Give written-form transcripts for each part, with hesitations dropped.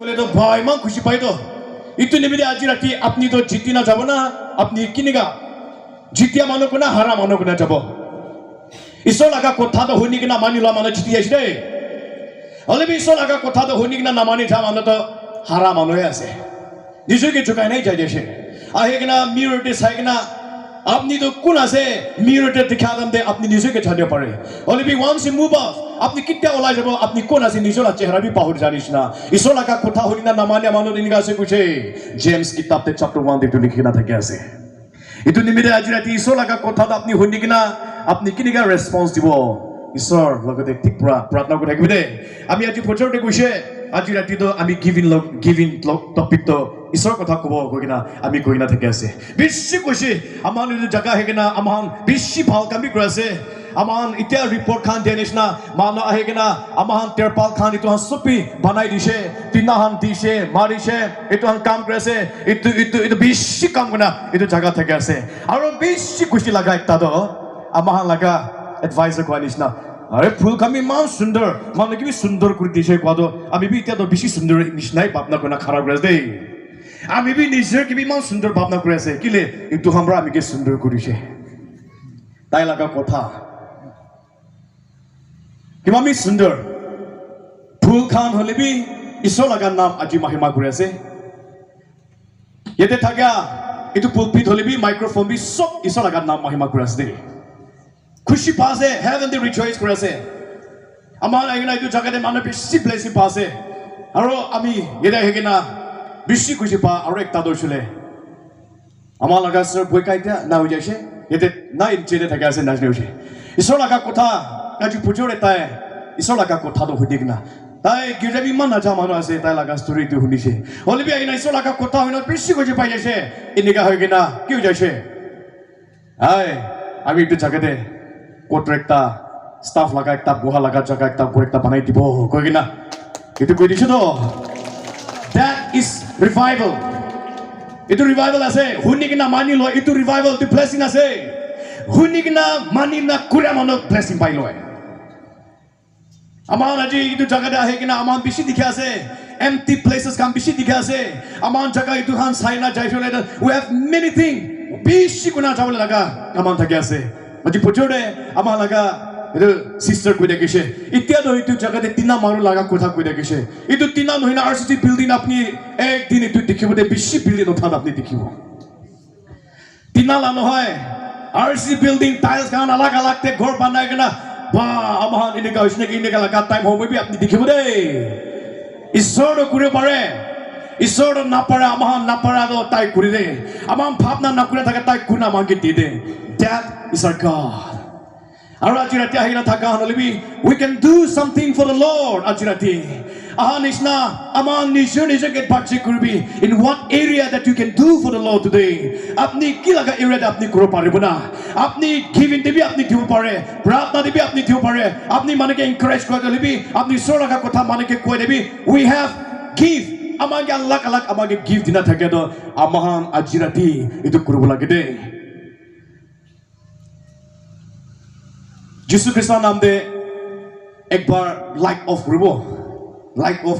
বলে তো ভয় মা খুশি পাই তো ইতু নিমিদে আজি রাতি আপনি তো জিতি না যাব না আপনি কিনিগা জিতিয়া মানো কোনা হারা মানো কোনা যাব ঈশ্বর লাগা কথা তো হইনি কিনা মানিলা মানে জিতি আইছে দে হলে ঈশ্বর লাগা কথা তো হইনি কিনা না মানি যা মানে তো হারা মানুহে আছে নিজকে ঝুকাই নাই যাই দেশে আহে কিনা মিরতে চাই কিনা আপনি তো কোন আছে মিরতে দেখা দাম দে আপনি নিজকে জানিব পারে হলে be once you move off আপনি কিটা ওলাই যাব আপনি কোন আছে নিজর চেহারা বি পাহর জানিস না ঈশ্বর লাগা কথা হইনি না মানে মানুষ দিনগা আছে কুছে জেমস কিতাবতে চ্যাপ্টার 1 দেখতে লিখি না থাকে আছে ইতু নিমিদে আজি রাতি ঈশ্বর লাগা কথা তো আপনি হইনি কিনা আপনি কিনিগা রেসপন্স দিব ঈশ্বর লগতে ঠিক প্রার্থনা করে থাকিব দে আমি আজি ফটোতে কইছে আজি রাতি তো আমি গিভিং টপিক তো ঈশ্বর কথা কব কই কিনা আমি কই না থাকে আছে বেশি কইছে আমার জায়গা হে কিনা আমার বেশি ভাল কামি করে আছে আমার ইতিয়া রিপোর্ট খান দেনিস না মান আহে কিনা আমার তেরপাল খান ইতো সপি বানাই দিছে তিনাহান দিছে মারিছে ইতো কাম করে আছে ইতো বেশি কাম না ইতো জায়গা থেকে আছে আর বেশি খুশি লাগা একটা তো আমার লাগা এডভাইজার কোয়া নিস না আরে ফুল কামি মান সুন্দর মানে কি সুন্দর করে দিছে কোয়া আমি বি ইতিয়া তো বেশি সুন্দর নিস নাই ভাবনা কোনা খারাপ করে দেই আমি বি নিজের কি মান সুন্দর ভাবনা করে আছে কিলে কিন্তু আমরা আমি কে সুন্দর করিছে তাই লাগা কথা কিবা আমি সুন্দর ফুল খান হলে বি ঈশ্বর লাগার নাম আজি মাহিমা করে আছে ইয়াতে থাকা এইটো পুলপিট হলে বি মাইক্রোফোন বি সব ঈশ্বর লাগার নাম মাহিমা করে আছে দেই খুশি পাছে হেভেন দি রিজয়েস করে আছে আমার আইনা এইটো জায়গাতে মানুহ বেশি ব্লেসিং পাছে আৰু আমি এটা হেগে না বেশি খুশি পা আৰু একটা দইছিলে আমার লাগা সর বই কাইটা না হই যাইছে এতে না ইনচেতে থাকে আছে নাজনে হইছে ঈশ্বর লাগা কথা আজি পুজোরে তাই ঈশ্বর লাগা কথা তো হইদিক না তাই গিরাবি মান না যা মানুষ আছে তাই লাগা স্টোরি তো শুনিছে হলিবি আইনা ঈশ্বর লাগা কথা হইনা বেশি খুশি পাই যাইছে ইনিকা হই কিনা কি হই যাইছে হাই আমি একটু জায়গাতে কোটর একটা স্টাফ লাগা একটা বুহা লাগা জায়গা একটা করে একটা বানাই দিব কই কিনা এটা কই দিছ তো that is revival itu revival ase huni kina mani lo itu revival itu blessing ase huni kina mani na kura mano blessing pai lo amar aji itu jaga da ahe kina amar bishi dikhe ase empty places kam bishi dikhe ase amar jaga itu han saina jaishole we have many thing bishi kuna jawle laga amar thake ase aji pujode amar laga itu sister koi dekise itia do itu jaga de tina maru laga kotha koi dekise itu tina nohina RCC building apni ek din itu dikhibo de bishi building otha apni dikhibo tina la nohoy RCC building tiles kan alag alag te ghor banai kana ba amahan ini ka hoisne ki ini ka laga time hobe bi apni dikhibo de ishor kure pare ishor na pare amahan na para do tai kuri de amam bhabna na kure thaka tai kuna mangi di de that is our God আৰু আজি ৰাতি আহিলা থাকা হলবি we can do something for the Lord আজি ৰাতি নিশনা আমাৰ নিজৰ নিজকে বাচ্চি কৰিবি in what area that you can do for the Lord today আপনি কি লাগা এৰিয়াত আপনি কৰিব পাৰিব না আপনি গিভিং দিবি আপনি দিব পাৰে প্ৰাৰ্থনা দিবি আপনি দিব পাৰে আপনি মানেকে এনকাৰেজ কৰি দিবি আপনি ঈশ্বৰ লগা কথা মানেকে কৈ দিবি we have give আমাকে আল্লাহ কালাক আমাকে গিফট দিনা থাকে তো আমাৰ আজি ৰাতি এইটো কৰিব লাগে দে যিশু খ্ৰীষ্টৰ নাম দে একবাৰ লাইট অফ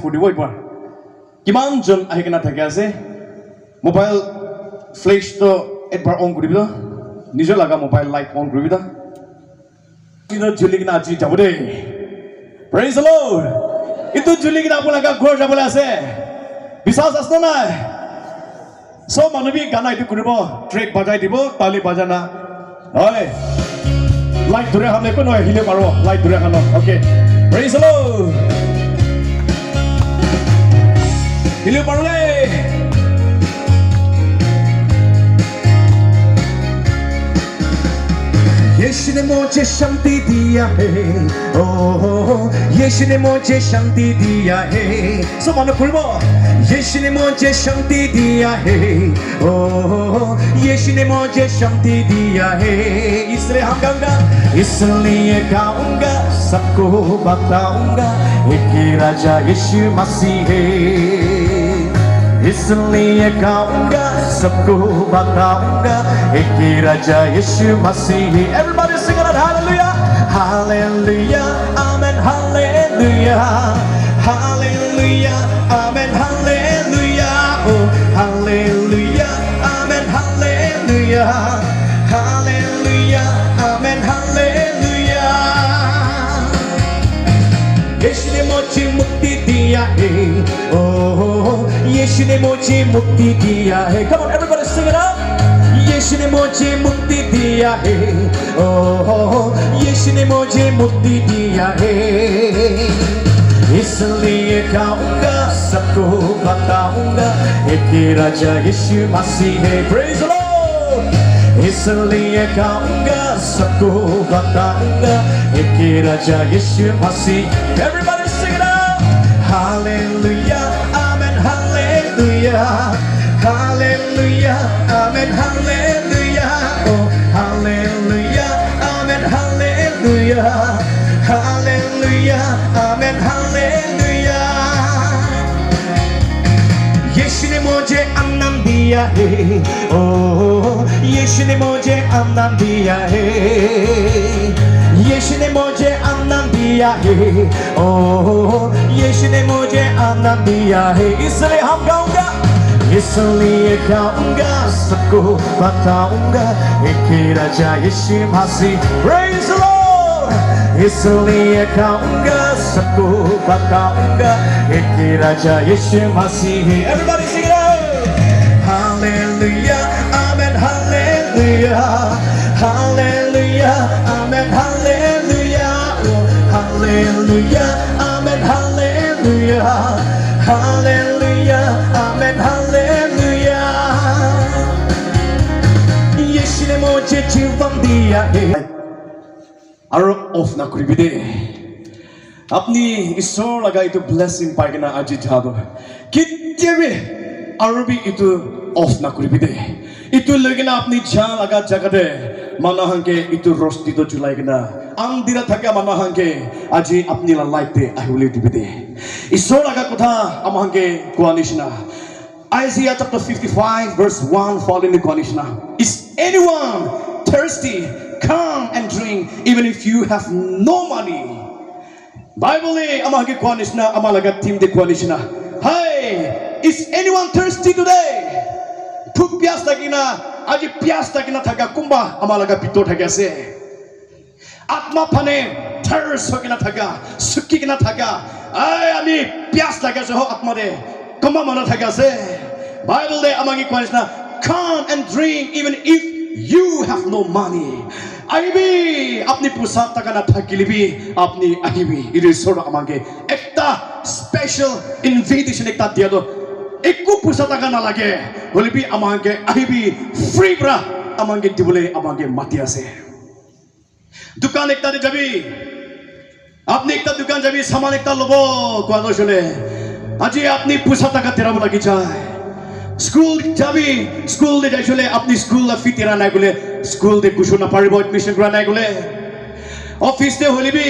কৰিব একবাৰ কিমান জন আহি কিনা থাকে আছে মোবাইল ফ্লেশ তো একবাৰ অন কৰিব নিজৰ লাগা মোবাইল লাইট অন কৰিব দিনত জ্বলি কিনা আজি যাব দেই প্ৰেইজ দ্য লৰ্ড ইটো জ্বলি কিনা আপোনালোকে ঘৰ যাবলৈ আছে বিশ্বাস আছে নাই সব মানুহ গানা এইটো কৰিব ট্ৰেক বাজাই দিব তালি বাজানা হয় লাইট ধরে হামলে কোনো হিলে পারো লাইট ধরে হানো ওকে প্রেজ দ্য লর্ড হিলে পারো রে यीशु ने मुझे शांति दिया है ओ यीशु ने मुझे शांति दिया है सब मानो खुलबो यीशु ने मुझे शांति दिया है ओ यीशु ने मुझे शांति दिया है इसलिए हम गाऊंगा इसलिए गाऊंगा सबको बताऊंगा एक ही राजा यीशु मसीह है इसलिए गाऊंगा सबको बताऊंगा एक ही राजा यीशु मसीह everybody sing it hallelujah hallelujah amen hallelujah hallelujah amen hallelujah दिया है यीशु ने मुझे मुक्ति दिया है come on everybody sing it up यीशु ने मुझे मुक्ति दिया है यीशु ने मुझे मुक्ति दिया है इसलिए गाऊंगा सबको बताऊंगा एक राजा यीशु मसीह है praise the Lord इसलिए गाऊंगा सबको बताऊंगा एक राजा यीशु मसीह everybody sing it out hallelujah amen hallelujah hallelujah amen hallelujah oh hallelujah amen hallelujah hallelujah amen hallelujah यीशु ने मुझे आनंद दिया है यीशु ने मुझे आनंद दिया है यीशु ने मुझे आनंद दिया है यीशु ने मुझे आनंद दिया है इसलिए हम गाऊंगा इसलिए गाऊंगा सबको बताऊंगा एक राजा यीशु मसीह praise the Lord इसलिए गाऊंगा सबको बताऊंगा एक राजा यीशु मसीह everybody sing it out hallelujah amen hallelujah hallelujah amen hallelujah oh, hallelujah amen hallelujah hallelujah amen hallelujah यीशु ने मुझे जीवन दिया है और ऑफ ना करी भी दे अपनी ईश्वर लगा इतो ब्लेसिंग पाएगा ना आज जादो कितने भी और भी इतो ऑफ ना करी भी दे इतो लगे ना अपनी जान लगा जगह दे माना हंके इतो रोस्ती तो चुलाएगा ना अंधेरा थका माना हंके आज अपनी लाइफ पे आहुले भी दे ईश्वर लगा कुथा अम हंके कुआनिशना Isaiah chapter 55 verse 1 following the conditioner is anyone thirsty come and drink even if you have no money Bible le amage conditioner amalaga team de conditioner hey is anyone thirsty today phuk pias takina aji pias takina thaka kumba amalaga bitor thake ase atma phane thirst hokina thaka sukki kina thaka ai ami pias lage ho atma de kumba mana thake ase Bible le amage conditioner come and drink even if you have no money IB अपनी पुसाक तक ना थकीली भी अपनी IB इधर soda अमांगे एकता special invitation एकता दिया तो एक को पुसाक तक ना लगे बोले भी अमांगे आईबी फ्री ब्रा अमांगे दिवले अमांगे मातिया से दुकान एकता दे जबी अपनी एकता दुकान जबी सामान एकता लोबो कुआनो चले आज अपनी पुसाक तक तेरा बोला की जाए स्कूल जाबी स्कूल दे जाइले अपनी स्कूल ला फी तेरा नाइ गले स्कूल दे कुछ ना पारिबो एडमिशन करा नाइ गले ऑफिस दे होलिबी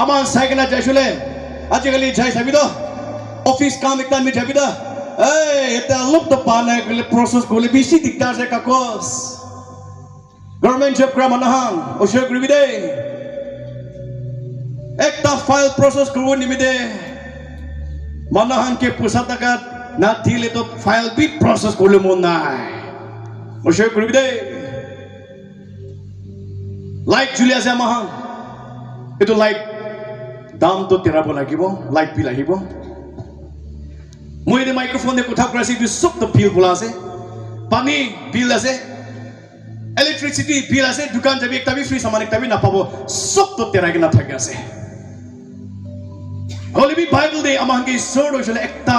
अमान साइकना जाइले आजिकली जाय साबी दो ऑफिस काम एकता मी जाबी दा ए एता लुप तो पा नाइ गले प्रोसेस कोले बिसी दिक्कत से काकोस गवर्नमेंट जॉब करा मनहां ओशे ग्रिबी दे एकता फाइल प्रोसेस करो निमि दे मनहां के पुसाता का ना दिले तो फाइल भी प्रोसेस कोले मन नाइ ओशे ग्रिबी दे लाइक जुलिया से महां ये तो लाइक दाम तो तेरा बोला कि वो लाइक भी लगी वो मुझे माइक्रोफोन ने कुछ आपको ऐसी भी सब तो बिल बोला से पानी बिल ऐसे इलेक्ट्रिसिटी बिल ऐसे दुकान जब एक तभी फ्री सामान एक तभी ना पावो सब तो तेरा के ना था क्या से होली भी बाइबल दे अमांगे सोडो चले एकता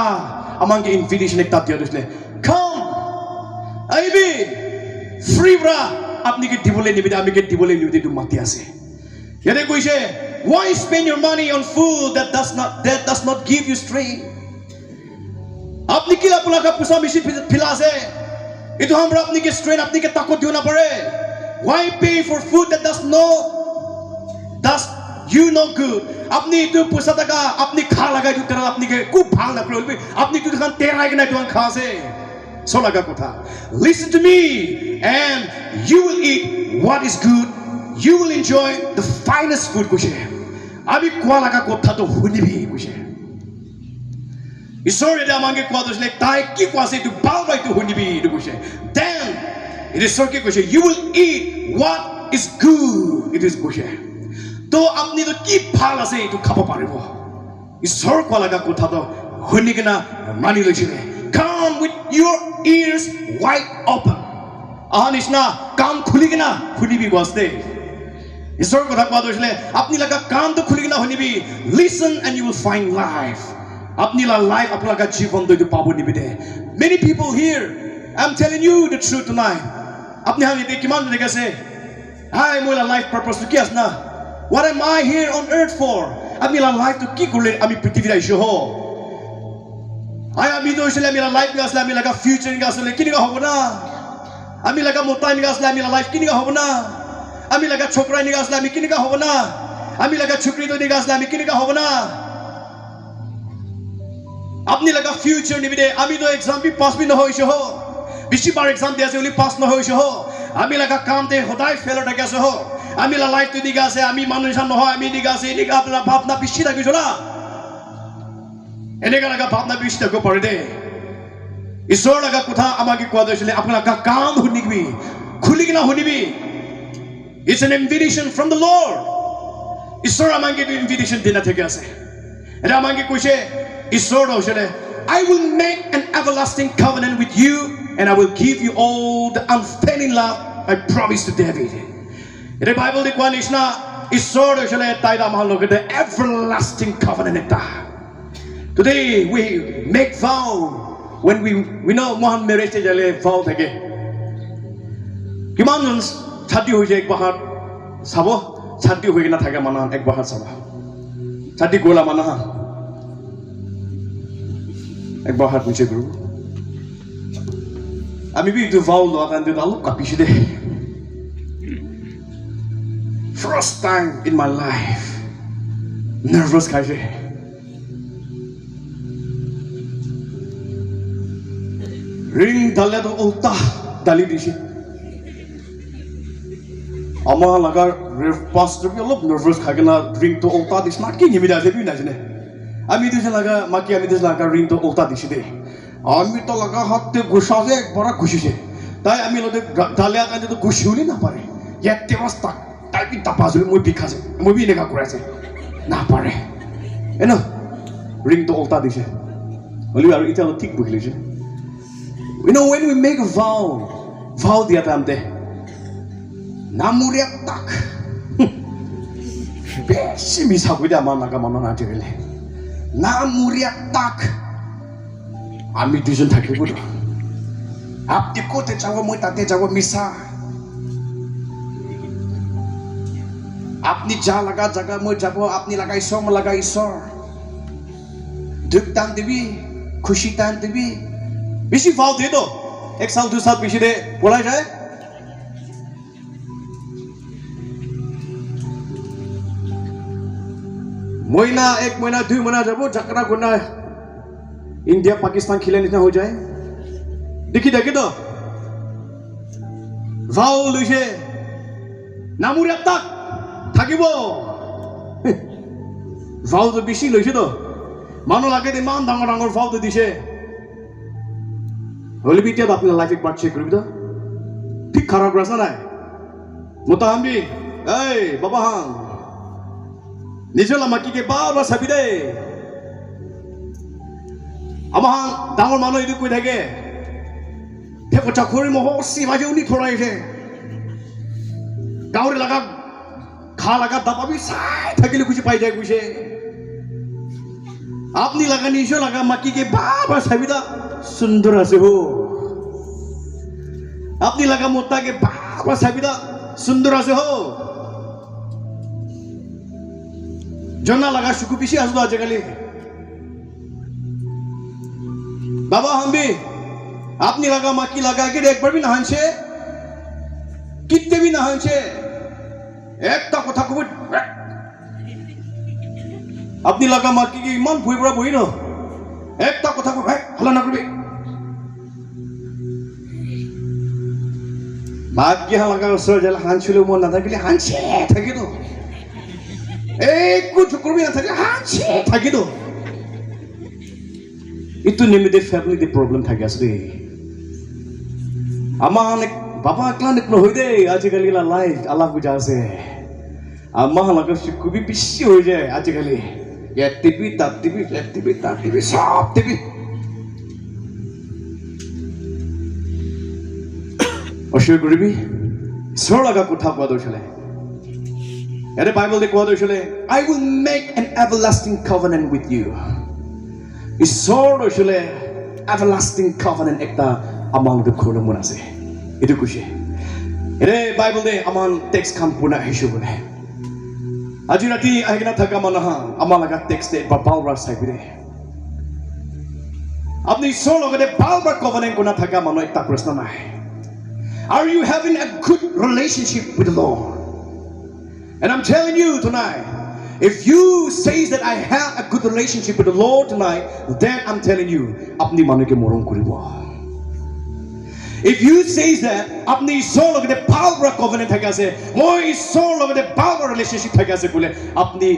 अमांगे इन्विटेशन एकता दिया दूसरे come आई भी फ्री ब्रा अपनी के दिवले निबिदा अपनी के दिवले निबिदा तो मातिया से यारे कोई से why spend your money on food that does not give you strength अपनी किला पुला का पुसा मिशी फिला से इतो हम अपनी के स्ट्रेंथ अपनी के ताकत दियो ना पड़े why pay for food that does you no good अपनी तो पुसा तका अपनी खा लगा जो तेरा अपनी के खूब भाग ना पड़े अपनी तो खान तेरा एक ना तो खा से So laga kotha. Listen to me, and you will eat what is good. You will enjoy the finest food kushe. Abi kwa laga kotha to huni bhi kushe. Isore da mange kwa to like tai ki kwa se to balwai to huni bhi kushe. Then it is so ki kushe. You will eat what is good. It is kushe. To apni to ki phala se to khapa paribo. Isore kwa laga kotha to শুনিকিনা মানি লৈছিলে come with your ears wide open নিচিনা কাণ খুলিকিনা শুনিবি গছতে ঈশ্বৰৰ কথা কোৱা হৈছিলে আপুনি লগা কাণটো খুলিকিনা শুনিবি listen and you will find life আপনি লাইফ আপোনালোক জীৱন দৈটো পাব নিবিদে many people here I'm telling you the truth tonight আপনি হাম এতে কিমান দেখে আছে হাই মই লাইফ পারপাস কি আছে না what am I here on earth for আপনি লাইফ তো কি করলে আমি পৃথিবীতে আইছো হ আই আমি তো আসলে আমি লাইফ নিয়ে আসলে আমি লাগা ফিউচার নিয়ে আসলে কি নিগা হবো না আমি লাগা মোটা নিয়ে আসলে আমি লাইফ কি নিগা হবো না আমি লাগা ছোকরা নিয়ে আসলে আমি কি নিগা হবো না আমি লাগা ছোকরি তো নিয়ে আসলে আমি কি নিগা হবো না আপনি লাগা ফিউচার নিবিদে আমি তো এক্সাম বি পাস বি না হইছো হ বেশি বার এক্সাম দিয়ে আছে ওলি পাস না হইছো হ আমি লাগা কামতে সদায় ফেল থাকে আছে হ আমি লাইফ তো দিগা আছে আমি মানুষ নহয় আমি দিগা আছে এদিকে আপনার ভাবনা বেশি থাকিছো না এনেকা লাগা ভাবনা বেশি থাকো পারে দে ঈশ্বর লাগা কথা আমাকে কোয়া দিয়েছিলে আপনার কাম শুনিবি খুলি কিনা শুনিবি It's an invitation from the Lord ঈশ্বর আমাকে ইনভিটেশন দিনা থেকে আছে এটা আমাকে কইছে ঈশ্বর হইছে I will make an everlasting covenant with you and I will give you all the unfailing love I promised to David এটা বাইবেল দি কোয়া নিছনা ঈশ্বর হইছে তাইরা আমার লগে the everlasting covenant এটা Today we make vow when we know Mohan marriage jale vow thake kiman chati hoye ek bahar sabo chati hoye na thake manan ek bahar sabo chati gola manan ek bahar puche guru ami bi tu vow lo kan de alu kapishi de first time in my life nervous kaise ring dalle to ulta dali dishi ama lagar pastor bi olop nervous khagena ring to ulta dish na ki nimi da lebi na jene ami dish laga maki ami dish laga ring to ulta dishi de ami to laga hatte gusha je ekbar khushi je tai ami lode dalle aka to gushuli na pare yette wasta tai bi tapazuli moi bikhaje moi bi neka kurase na pare eno ring to ulta dishi oli aru ita lo thik bukhile je You know when we make a vow dia tamte namuriak tak besi misa kuda mana ka mana na jele namuriak tak ami dijon thake kudo apti kote jago moi tate jago misa apni ja laga jaga moi jabo apni lagai som lagai isor duk tan dibi khushi tan dibi বেশি ফাও দে তো এক সাল দুই সাল বেশি দে বলা যায় মহিনা এক মহিনা দুই মহিনা যাব ঝাকড়া গুনা ইন্ডিয়া পাকিস্তান খেলে নিতে হয়ে যায় দেখি দেখি তো ভাও লইছে নামুর একটা থাকিব ভাও তো বেশি লইছে তো মানুষ লাগে ইমান ডাঙৰ ডাঙৰ ভাও তো দিছে Holy be tiada apna life ekbar check kori to thik kharab rasa nai mota hambi hey baba hang nijola maki ke baba sabi de ama hang dangor mano idu koi thake theko chakori moho si baje uni thorai je gauri laga kha laga dababi sai thakile kuchi pai jay kuche apni laga nijo laga maki ke baba sabi da सुंदर से हो अपनी लगा मोटा के बाबा साबिदा सुंदर से हो जना लगा सुकु पिसी आजू आज कली बाबा हम भी अपनी लगा माकी लगा के एक बार भी नहान छे कितने भी नहान छे एक ता कथा को अपनी लगा माकी की मान भुई बड़ा भुई नो एक ता कथा को हला ना करबे भाग्य लगा सर जल हांचुले मन ना थाकिले हांचे थाकी तो एक कुछ करबे ना थाकिले हांचे थाकी तो इतु निमिते फैमिली दे प्रॉब्लम थाकी आसरे आमा अनेक बाबा क्लानिक न होई दे आजिकाली ला लाइफ अल्लाह बुझा से आमा लगा सुकुबी पिसी हो जाए आजिकाली ইয়াত টিভি তাত টিভি ইয়াত টিভি তাত টিভি সব টিভি অশ্বয় কৰিবি ঈশ্বৰ লগা কথা কোৱা দৈছিলে ইয়াতে বাইবেলতে কোৱা দৈছিলে I will make an everlasting covenant with you ঈশ্বৰ দৈছিলে everlasting covenant একটা আমাৰ লগত কৰিব মন আছে এইটো কৈছে এৰে বাইবেলতে আমাৰ টেক্সট খান পুনা আহিছো বোলে আজি ৰাতি আহিনা থাকা মানুহ আমাৰ লগা টেক্সট বা বালবাৰ চাইবিৰে আপুনি ঈশ্বৰৰ লগতে বালবাৰ কভেনেন্ট কোনা থাকা মানুহ এটা প্ৰশ্ন নাই Are you having a good relationship with the Lord? And I'm telling you tonight, if you say that I have a good relationship with the Lord tonight, then I'm telling you, apni manu ke morom koribo. If you say that apni ishor logate power covenant thake ase, moi ishor logate power relationship thake ase bole, apni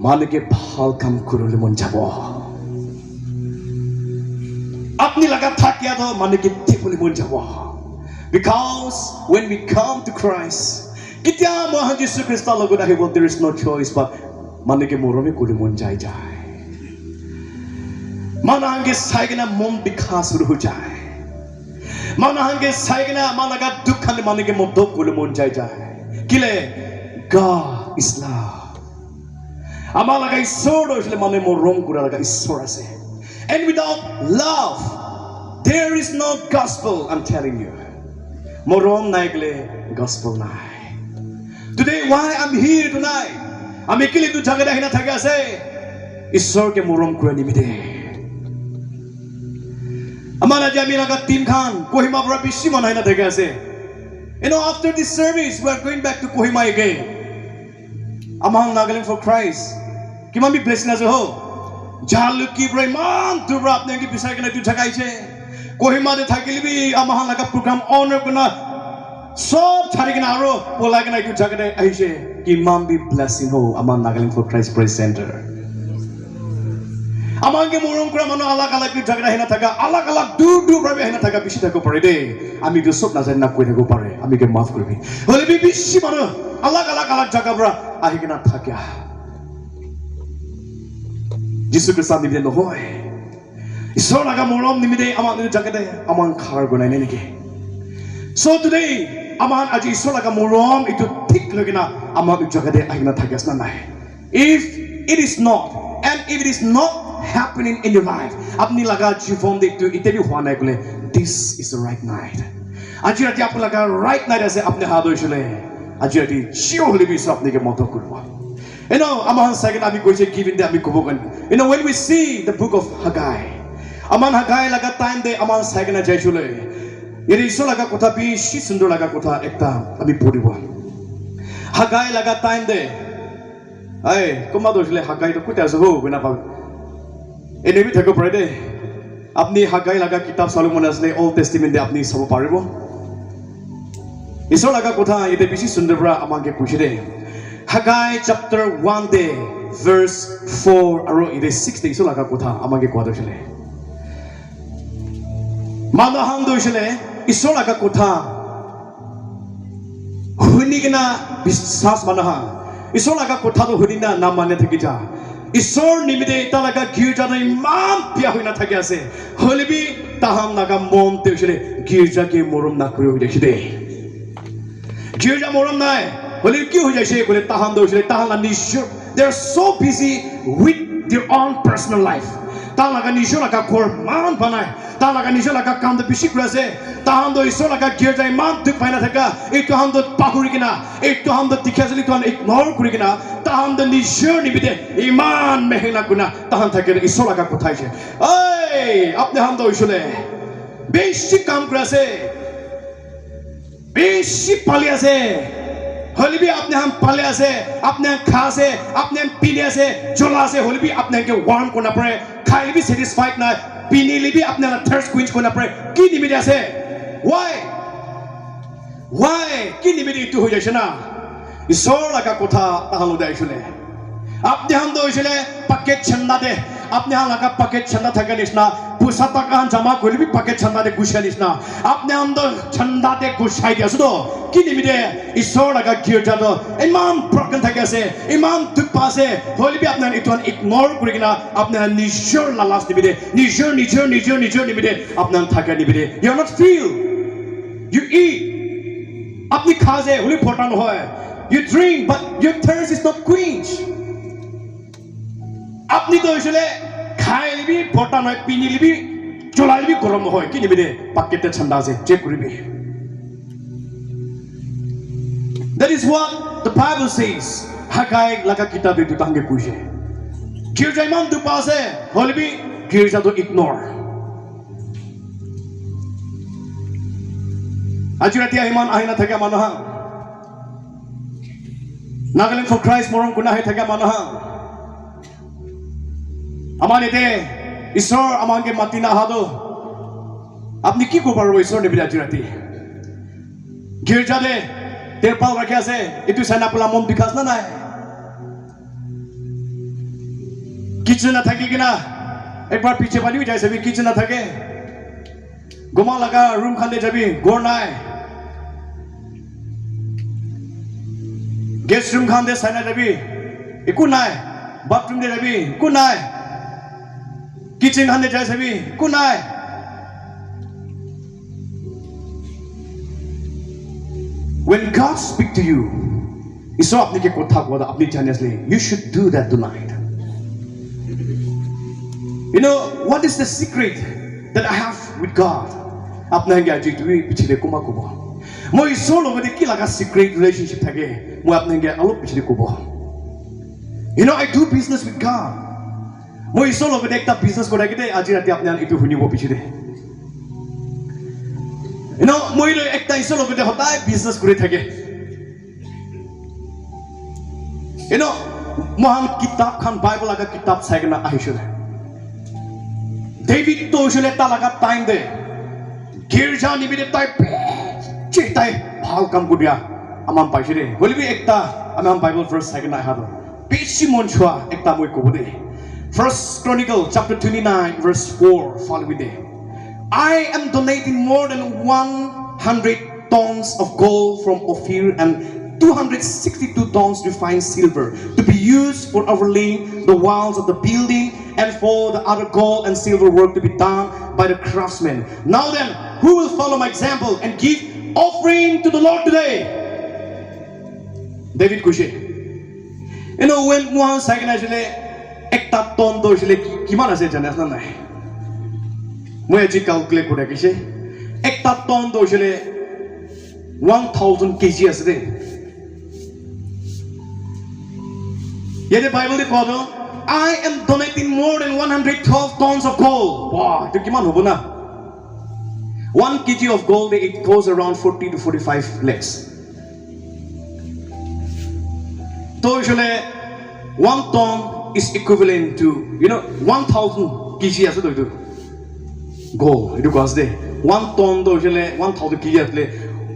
manu ke bhal kam korole mon jabo. Apni laga thakia to manu ke tikole mon jabo. Because when we come to Christ, kitya mohan Jesus Christ logo dahibo there is no choice but manike morome kori mon jai jai. Manange saigna mon bikha shuru ho jai. Manange saigna managa dukhan manike modok kori mon jai jai. Kile God is love. Amalaga isor dosle mane morom kura laga isor ase. And without love, there is no gospel. I'm telling you. Morom naigle gospel nai. Today why I'm here tonight? Ami kili tu jaga dah hina thaga ase. Ishor ke morom kura nimide. Amana jami laga team khan Kohima pura bishi mana hina thaga ase. You know, after this service we are going back to Kohima again. Amang Nagaland for Christ. Kiman bi blessing ase ho. Jaluki bro man tu bro apne ki bisai kana tu jaga ise. Kohima de thakilbi amahan laga program honor kuna sob chari kena aro pola kena itu jaga de aise ki mam bi blessing ho aman Nagaland for Christ Praise Center amang ke morom kura mano alak alak itu jaga hina thaga alak alak dur brabe hina thaga bishi thako pare de ami to sob na janna koi thako pare ami ke maaf korbi hole bi bishi mano alak alak jaga bra ahi kena thakya Jesus Christ ni bide no hoy Ishor laga morom nimide amang itu jaga de amang khar gonai ne niki So today aman aji ishor laga morom itu thik lagina amang itu jaga de ahina thagas na nai if it is not and if it is not happening in your life apni laga jivon de tu ite bi hua nai kole this is the right night aji rati apni laga right night ase apni ha doisule aji rati sure hole bi apni ke moto korbo you know aman second ami koise giving de ami kobogan you know when we see the book of Haggai aman Haggai laga time de aman second a jaisule yeri ishor laga kotha bishi sundor laga kotha ekta ami poribo Haggai laga time de ai koma doisle Haggai to kuta aso ho bena pa enemi thako pare de apni Haggai laga kitab Solomon asle Old Testament de apni sabo paribo ishor laga kotha yete bishi sundor bra amange kushi de Haggai chapter 1 de verse 4 aro ide 6 de ishor laga kotha amange kwa doisle Manahang doisle ishor laga kotha hunigina biswas manahang ishor laga kotha to hunina na mane thaki ja ishor nimide ta laga girja na imam pia hoina thaki ase holibi taham laga mom doisle girja ke morom na kori hoide khide girja morom nai holibi ki hoi jaise kole taham doisle taham na nishur they are so busy with their own personal life ta laga nishur laga kor man banai ta laga nishur laga kam de bishi krase ta ham do ishor laga girja imam duk paina thaka etu ham do pahuri kina etu ham do dikhasali to ignore kuri kina ta ham do nishur nibide iman mehna kuna ta ham thake ishor laga kothai che ei apne ham do ishole bishi kam krase bishi pali ase holibi apne ham pale ase apne khase apne pile ase jola ase holibi apne ke warm kona pare khai bi satisfied na pini libi apne la thirst quench kona pare ki nimide ase why ki nimide itu ho jaise na ishor laga kotha tahalo daisule apne ham do ishole pakke chanda de আপনি হালাকা packet ছান্দা থাকে নিসনা পুসা টাকা জমা করবি packet ছান্দা দে গুছাই নিসনা আপনি আন্দর ছান্দা দে গুছাই দিয়াছো তো কি নিবিদে ঈশ্বর লাগা গির্জা তো ইমান ব্রকেন থাকে আছে ইমান দুখ পাছে হলিবি আপনার ইটন ইগনোর করে কিনা আপনার নিজের লালাস নিবিদে নিজের নিবিদে আপনার থাকে নিবিদে you are not feel you it আপনি খাজে হলি ফটানো হয় you drink but your thirst is not quenched আপনি তো আসলে খাই লিবি ফটানো হয় পিনি লিবি চলা লিবি গরম হয় কি নিবিদে পাকেটে ঠান্ডা আছে চেক করিবি that is what the Bible says হাগাই লাগা কিতাবে দুটো হাঙ্গে কইছে গির্জা ইমান দুপা আছে হলিবি গির্জা তো ইগনোর আজি রাতি ইমান আহিনা থাকে মানুহ Nagaland for Christ morong kuna hai thaga manaha amane te ishor amange matina hado apni ki kobar ro ishor nebira jirati girja de terpal rakhe ase etu sana pula mon bikas na nai kitchen na thaki kina ekbar piche pani jai sabi kitchen na thake goma laga room khande jabi gor nai guest room khande saina jabi iku nai bathroom de jabi iku nai kitchen khande jai sabi iku nai when God speak to you iso apni ke kotha koda apni honestly you should do that tonight you know what is the secret that I have with God apna ge aji tu pichile kuma kubo moi solo gode ki laga secret relationship thake moi apne ge alop pichile kubo you know I do business with God moi solo gode ekta business kora kite aji rati apne itu hunibo pichile you know moi lo ekta solo gode hotai business kore thake you know mohan kitab khan Bible laga kitab saigna ahishule David to shule ta laga time de girja nibide tai chetai bhal kam gudia amam paishire holibi ekta amam Bible verse saigna hado beshi monchwa ekta moi kobode First Chronicle chapter 29 verse 4 follow with it I am donating more than 100 tons of gold from Ophir and 262 tons refined silver to be used for overlaying the walls of the building and for the other gold and silver work to be done by the craftsmen. Now then, who will follow my example and give offering to the Lord today? David Kushe. You know when one second actually ekta ton do actually kiman ase jane asna nai. Moi aji calculate kore kise ekta ton do actually 1000 kg ase de. Yet the Bible they call I am donating more than 112 tons of gold. Wow, ito kiman hobo na. 1 kg of gold, it goes around 40 to 45 lakhs. So usually 1 ton is equivalent to 1,000 kg as it do. Gold, it goes there. 1 ton do usually 1,000 kg at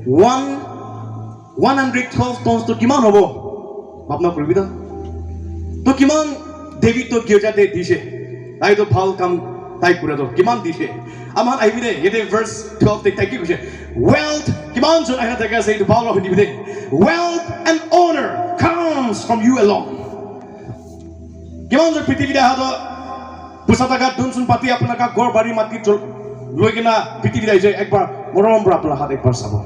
112 tons to kiman hobo. Bapna kuribida. To kiman David to girja de dishe tai to bhal kam tai kura to kiman dishe aman ai bide yede verse 12 te tai ki kushe wealth kiman so ai na ta ka say to bhal ho ni bide wealth and honor comes from you alone kiman so piti bide ha to pusata ka dun sun pati apna ka gor bari mati chol loi kina piti bide je ekbar morom bra apna hat ekbar sabo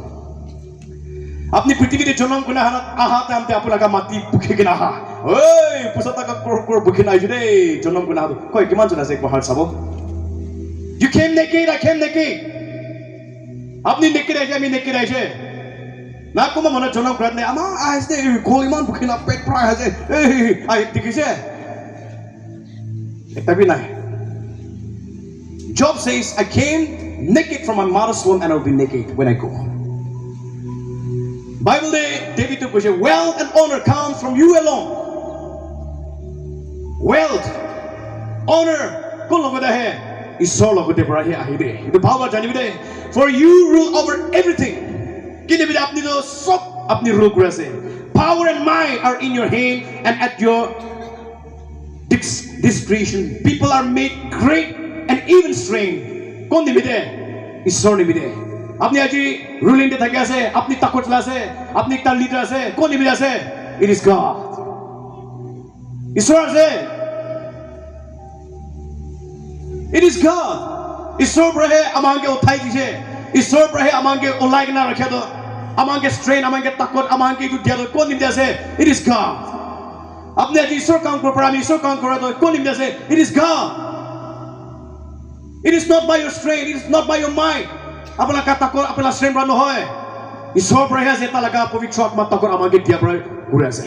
apni পৃথিবীতে জন্ম কোনা হাত আহাতে আমতে আপোনাকা মাটি পুখে কিনা হা ওই পুছাটা কা কোৰ বুখে নাই জুদে জন্ম কোনা হাত কই কিমান জন আছে একবাৰ চাব you came naked I came naked আপনি naked আইছে আমি naked আইছে না কোন মনে জন্ম কৰা নাই আমাৰ আইছে গোল ইমান বুখে না পেট প্ৰায় আছে এই আই দেখিছে এটা বি নাই Job says I came naked from my mother's womb and I will be naked when I go Bible day David to say wealth and honor comes from you alone wealth honor kol logo da hai isor logo de bra he ahi de itu bhava jani de for you rule over everything kine bi apni to sob apni rule kore ase power and might are in your hand and at your this creation, people are made great and even strange. কোন নিমিতে? ঈশ্বর নিমিতে। আপনি আজি ruling দে থাকে আছে, আপনি তাকত আছে, আপনি একটা লিডার আছে, কোন নিমিতে আছে? It is God. ঈশ্বর আছে। It is God. ঈশ্বর ব্রহে আমাকে উঠাই দিছে। ঈশ্বর ব্রহে আমাকে ওলাই কিনা রাখে তো। আমাকে স্ট্রেন, আমাকে তাকত, আমাকে একটু দিয়া কোন নিমিতে আছে? It is God. আপনি আজি ঈশ্বর কাম করব, আমি ঈশ্বর কাম করা তো কোন নিমিতে আছে? It is God. It is not by your strength, it is not by your mind. Apala katakot, apala strength ra নহয়. Ishor prahe ase talaga pavitra atma takot amage dia prahe gure ase.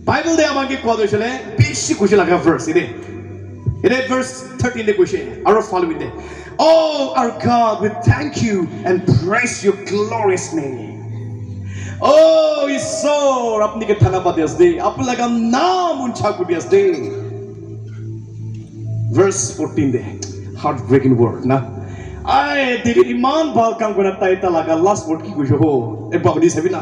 Bible de amage koa doisele beshi kushi laga verse ide. Ide verse 13 de kushi aro follow ide. Oh our God, we thank you and praise your glorious name. Oh Ishor apni ke dhanabad asde, apalaga naam uncha kudi asde. Verse 14 de. Heartbreaking word na. Ay, David iman bal kam kona tay talaga last word ki kujo ho. E babdi sabi na.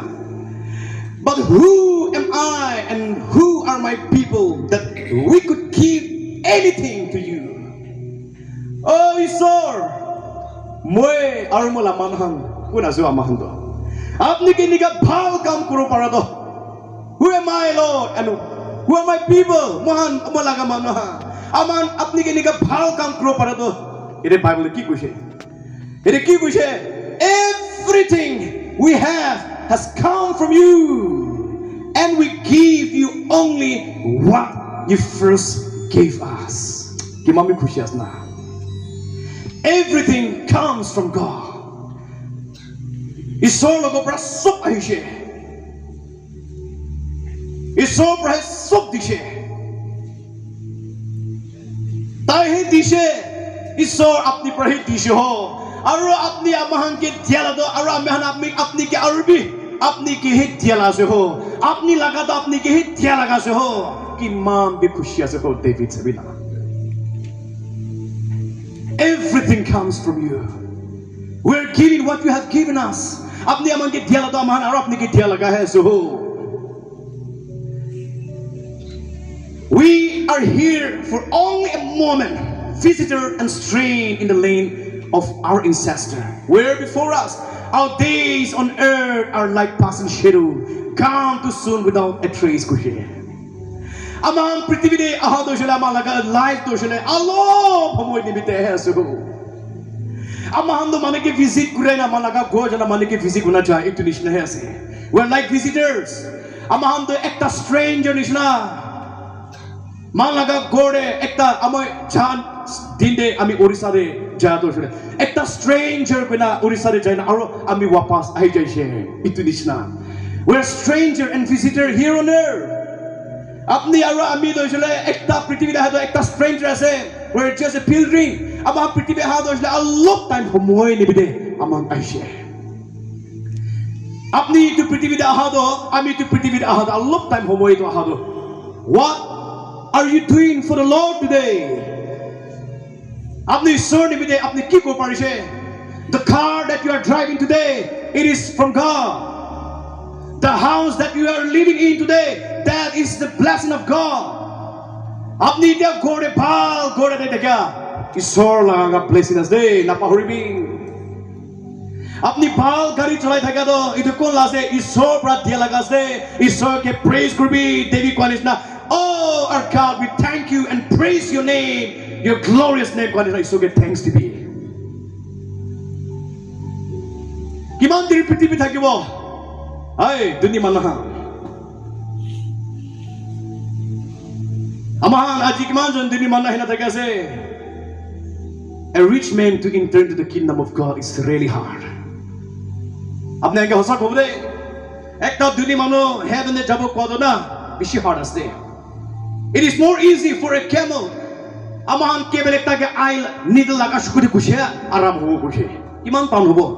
But who am I and who are my people that we could give anything to you? Oh Ishor, moi aru mola manhang kuna jo amahan do. Apni ke niga bhal kam kuro para do. Who am I, Lord, and who are my people? Mohan mola ga manha. Aman apni ke niga bhal kam kuro para do. Ede Bible ki kuche. Ede ki kuche. Everything we have has come from you, and we give you only what you first gave us. Kimami kuche asna. Everything comes from God. Ishor logo pra sob ahishe. Ishor pra sob dishe. Tai he dishe. Ishor apni prahi dishe ho. Aro apni amahan ke diala do, aro amahan apni ke arbi apni ke he diala se ho. Apni laga do apni ke he diala laga se ho. Ki mam be khushi se ho David sabina. Everything comes from you. We're giving what you have given us. Apni amahan ke diala do amahan aro apni ke diala laga hai se ho. We are here for only a moment. Visitor and strain in the lane of our ancestor. Where before us, our days on earth are like passing shadow, come too soon without a trace. Kushi. Amang prithivide aha doshele amalaga life doshele alo bhamoy nimite hai suhu. Amang do mane ke visit kure na amalaga gojana mane ke visit kuna chahe itu nishna hai ase. We're like visitors. Amang do ekta stranger nishna. Malaga gore ekta amoy chan dinde ami Orissa de jado shule. Ekta stranger kena Orissa de jaina aro ami wapas ahi jaise. Itu nishna. We're stranger and visitor here on earth. Apni aro ami do shule ekta prithvi da ekta stranger ase. We're just a pilgrim. Ama prithvi ha do shule a long time homoy nibide amang aise. Apni tu prithvi da ha do ami tu prithvi da ha do a long time homoy to ha do. What are you doing for the Lord today? Apni Ishor nimite apni ki ko parise? The car that you are driving today, it is from God. The house that you are living in today, that is the blessing of God. Apni dia gore bhal gore de dekha. Ishor laga blessing us day na pahuribi. Apni bhal gari cholai thaka do itu kon lase Ishor pra dia laga se. Ishor ke praise kurbi Devi Kwanishna. Oh our God, we thank you and praise your name, your glorious name. God, I so get thanks to be. Kiman diri prithvi thakibo? Ay, duni manaha. Amahan aji kiman jon duni manaha na thakase. A rich man to enter into the kingdom of God is really hard. Apne ange hosa khobde. Ekta duni mano heaven e jabo kodo na bishi hard ase. It is more easy for a camel. Amahan kebel ekta ke aisle needle laga shukuri kushe aram hobo kushe. Iman tan hobo.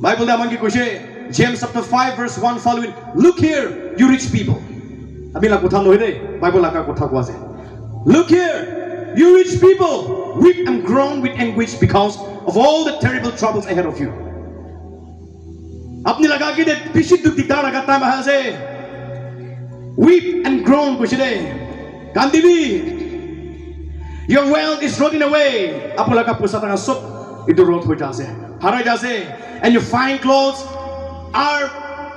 Bible de amangi kushe. James chapter 5 verse 1 following. Look here, you rich people. Abila kotha nohi de. Bible laga kotha ko ase. Look here, you rich people, weep and groan with anguish because of all the terrible troubles ahead of you. Apni laga ki de bishi duk dikta laga time ase. Weep and groan kushide. Kandibi. Your wealth is rotting away. Apalaka pusatanga sop itu rot ho jase. Harai jase. And your fine clothes are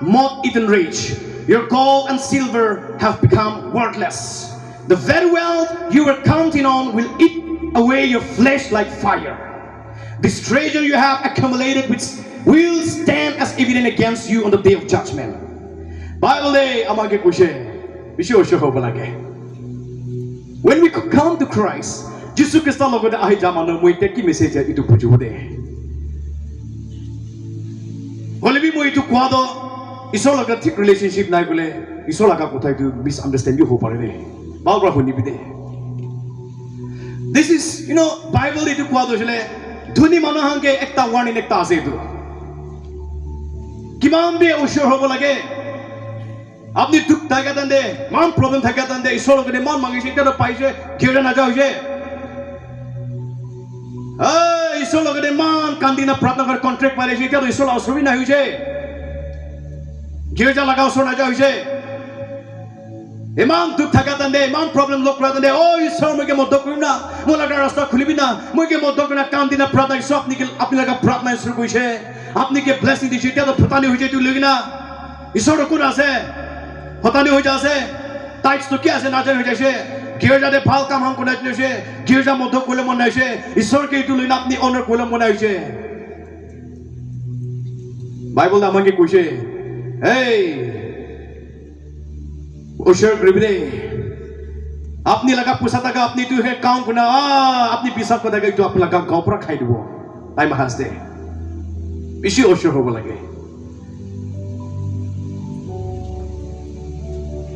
moth-eaten rich. Your gold and silver have become worthless. The very wealth you were counting on will eat away your flesh like fire. This treasure you have accumulated will stand as evidence against you on the day of judgment. Bible day amage kushe bisho sho balage. When we come to Christ, Jesus Christ logode ahi jamano moite ki message itu bujude. Holebi mo itu kwado isor laga thik relationship nai bole isor laga kothai tu misunderstand you ho pare de. Balbra honi bide. This is, Bible itu kwado jele dhuni mano hange ekta warning ekta ase tu. Kiman be ushur hobo lage. Apni duk thaka tande, man problem thaka tande isor logode man mangise eta paise gyera na jauje. Isor logode man kandina pratna kar contract pale je eta isor asuri na hoise. Gyera laga usor na jauje. Iman duk thaka tande, iman problem lok pratande, isor moike moddo kurina, mola ka rasta khulibina, moike moddo kurina kandina pratna isor apni laga pratna isor koise, apni ke blessing dise eta phatani hoise tu logina. Isor kun ase, phatani hoise ase, tights to ki ase na jane hoise. Gyera de bhal kam ham kona jose, gyera moddo kole mon naise, isor ke tu logina apni honor kole mon naise. Bible na mangi koise, hey Usher Gribide, apni laga pusata ka apni tu he kaun kuna apni pisat ko daga itu apni laga gaon pura khai dibo. Time has de. Bishi usher hobo lage.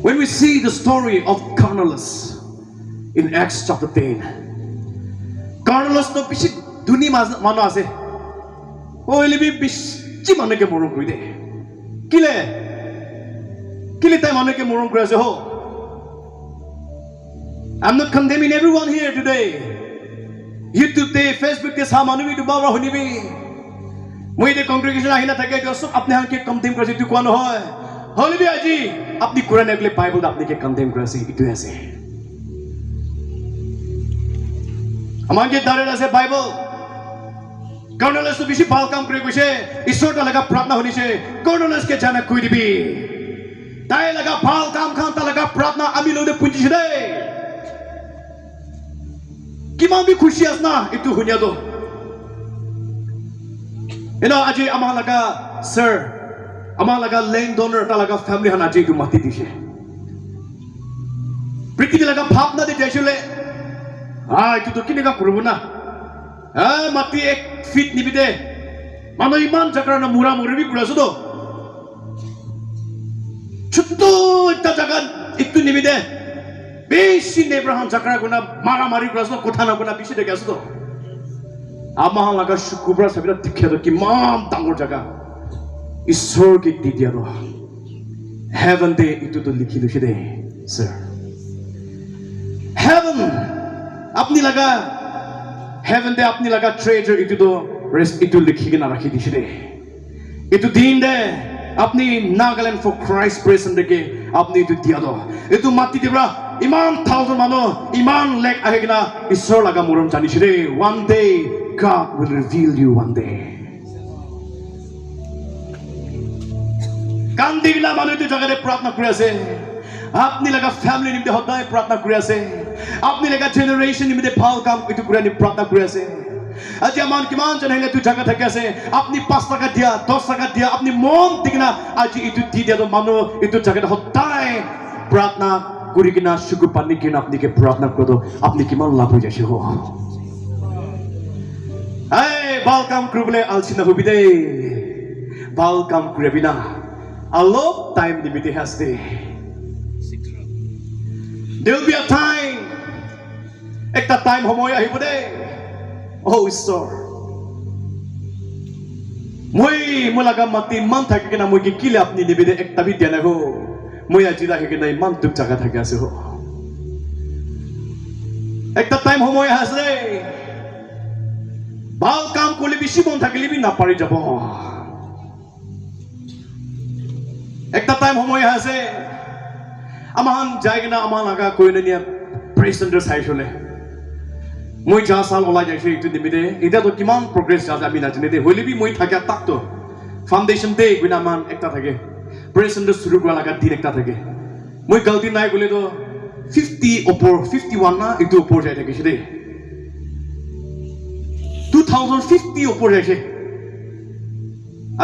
When we see the story of Cornelius in Acts chapter 10, Cornelius no bishi duni mano ase. Ele bi bishi mano ke moron koi de. Kile I'm not condemning everyone here today. YouTube day, Facebook day, samanu to baba honibi. Moi the congregation ahina thake to sob apne han ke condemn kore tu kono hoy. Holibi aji apni Quran agle Bible apni ke condemn kore se itu ase. Amage dare ase Bible. Cornelius to bishi bal kam kore koise, isor ta laga pratna honi se, Cornelius ke jana koi dibi. Tai laga bal kam khan ta laga pratna amilo de punji chide. Kiman bi khushi asna itu hunya do. Aji ama laga sir, ama laga land donor ta laga family han aji tu mati dise. Priti laga bhapna de jaisule. Itu to kinega kurubo na. Mati ek feet nibide. Mano iman jakra na mura muribi kurasu do. Chutto itta jagan itu nibide. Beshi Abraham jakra guna mara mari kurasu kotha na guna bishi de gasu do. Ama laga shukubra sabira dikhe do ki mam dangor jaga. Isor ke di dia do. Heaven de itu to likhi do shide, sir. Heaven apni laga heaven de apni laga treasure itu to rest itu likhi ke na rakhi di shide. Itu din de apni Nagaland for Christ present deke apni itu dia do. Itu mati dibra iman thousand mano iman lek ahegna isor laga muram jani shide. One day God will reveal you one day. Kandigla manu itu jaga de pratna kuri ase. Apni laga family nimde hodai pratna kuri ase. Apni laga generation nimde phal kam itu kuri ni pratna kuri ase. Aji aman kiman janenge tu jaga thake ase. Apni 5 taka dia, 10 taka dia, apni mom digna aji itu di dia do manu itu jaga de hodai pratna kuri kina syukur pani kina apni ke pratna kodo apni kiman labu jasi ho. Hey, welcome krubule alsina hubide. Welcome krubina. A lot time dibite has day. There will be a time. Ekta time homoy ahibode. Oh, sir. Moi mulaga mati man thake kina moi ki kile apni dibide ekta bi dia na ho. Moi aji rakhe kina man tuk jaga thake ase ho. Ekta time homoy has day. Bal kam kole bishi bon thakili bi na pari jabo. Ekta time homoy ase amahan jaigna ama laga koine niya praise center sai chole moi ja sal olai jai se itu nimide eta to kiman progress ja ami na jane de hoile bi moi thaka tak to foundation day guina man ekta thake praise center shuru kora laga din ekta thake moi galti nai gole to 50 opor 51 na itu opor jai thake se de 2050 opor jai se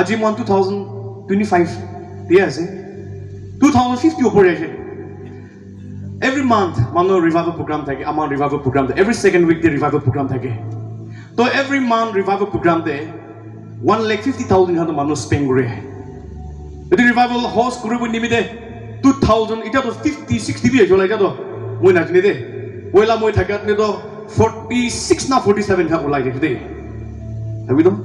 aji mon 2025 dia ase 2050 opor jai se every month mano revival program thake among revival program every second week the revival program thake to every month revival program de 1,50,000 hado mano spend gore the revival host group nimide 2000 ita to 50 60 bi jola ita to moi na jine de oila moi thakat ne to 46 na 47 ha olai de de habi to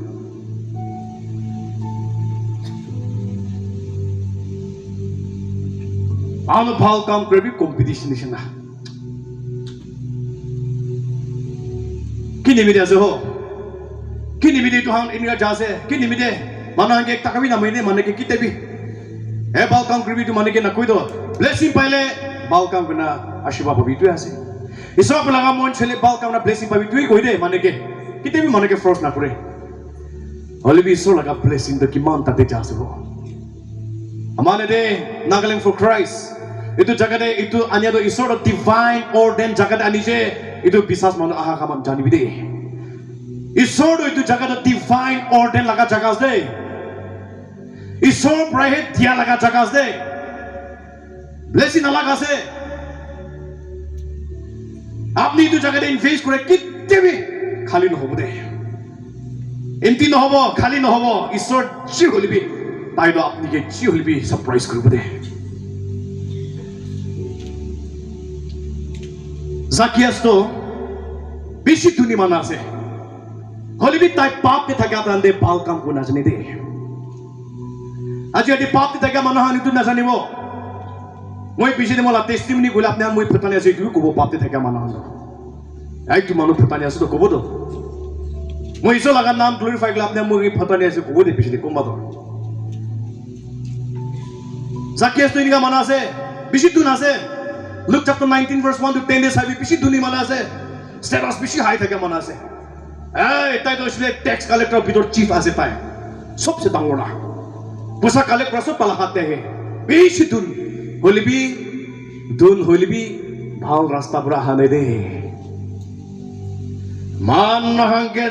All of how come to be competition is na. Kini media zo, kini media tu hang ini aja se, kini media mana angge tak kami nama ini mana ke kita bi. Balkam kribi tu mana ke nak koi to. Blessing pale balkam kena ashiba babi tu ase. Isra pelaga mon chele balkam na blessing babi tu koi de mana ke kita bi mana ke frost na kore. Holy bi so laga blessing to kiman tate jase bo. Amane de Nagaland for Christ. Itu jaga de itu anya do isor divine ordain jaga de anije itu bisas manu aha kamam jani bide isor do itu jaga de divine ordain laga jaga de isor prahe dia laga jaga de blessing na laga se apni itu jaga de invest kore kitte bi khali no hobo de enti no hobo khali no hobo isor chi holibi tai do apni ke chi holibi surprise koribo de Zacchaeus to bishi tuni mana se holi bi tai pap te thaga tande balkam ko najne de aji adi pap te thaga mana hani tu najani bo moi bishi de mola testimony gula apne moi phatani ase tu ko pap te thaga mana hando ai tu manu phatani ase to ko do moi so laga naam glorify gula apne moi phatani ase ko de bishi de ko ma do Zacchaeus to iniga mana se bishi tu na se Luke chapter 19 verse 1 to 10 de sabi bishi duni mana ase status bishi high thake mana ase ei tai to shile tax collector bidor chief ase tai sobse dangor na pusa collector so pala hate he bishi dun holibi bhal rasta pura hane de man hange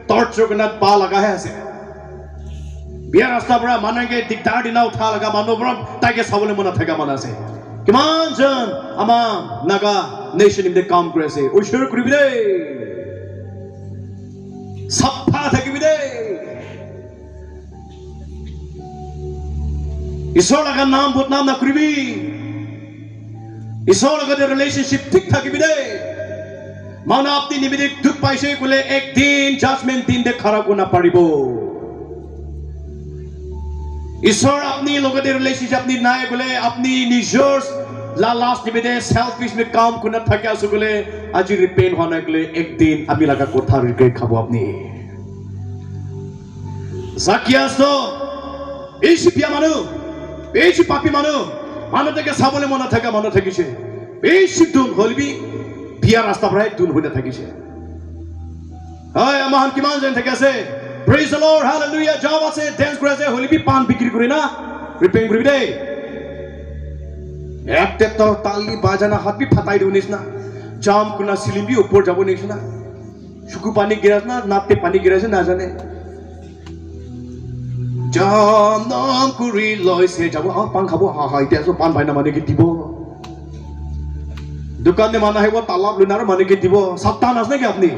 torcho gna pa laga hai ase biar rasta pura manange dikdar dina utha laga mano pura tai ke sabole mana thaka mana ase Kiman jan ama naga nation in the kam kore se ushur kuri bide sapha thaki bide isor laga naam botnam na kuri bi isor laga de relationship thik thaki bide mana apni nimide duk paise kule ek din judgment din de khara kona paribo Isor apni logo de relationship apni nae gule apni nijors la last nimide selfish में काम कुना थक्या सुगले आजी ripen होने गले एक दिन अमी लगा कोठा रिके खाबो अपनी Zacchaeus तो एशी पिया मानु एशी पापी मानु मानु तके साबले मना थका मानु थकिसे एशी दुन होलबी पिया रास्ता पर दुन होने थकिसे हाय अमान किमान जन थकासे Praise the Lord, hallelujah. Java se dance kore se holi bi pan bikri kore na repent kore de ekte to tali bajana hat bi phatai de unis na jam kuna silim bi upor jabo nis na shuku pani giras na natte pani giras na jane jam nam kuri loi se jabo ha pan khabo ha ha ite so pan bhai na mane ke dibo dukan de mana hai wo talab lunar mane ke dibo sapta nas na ke apni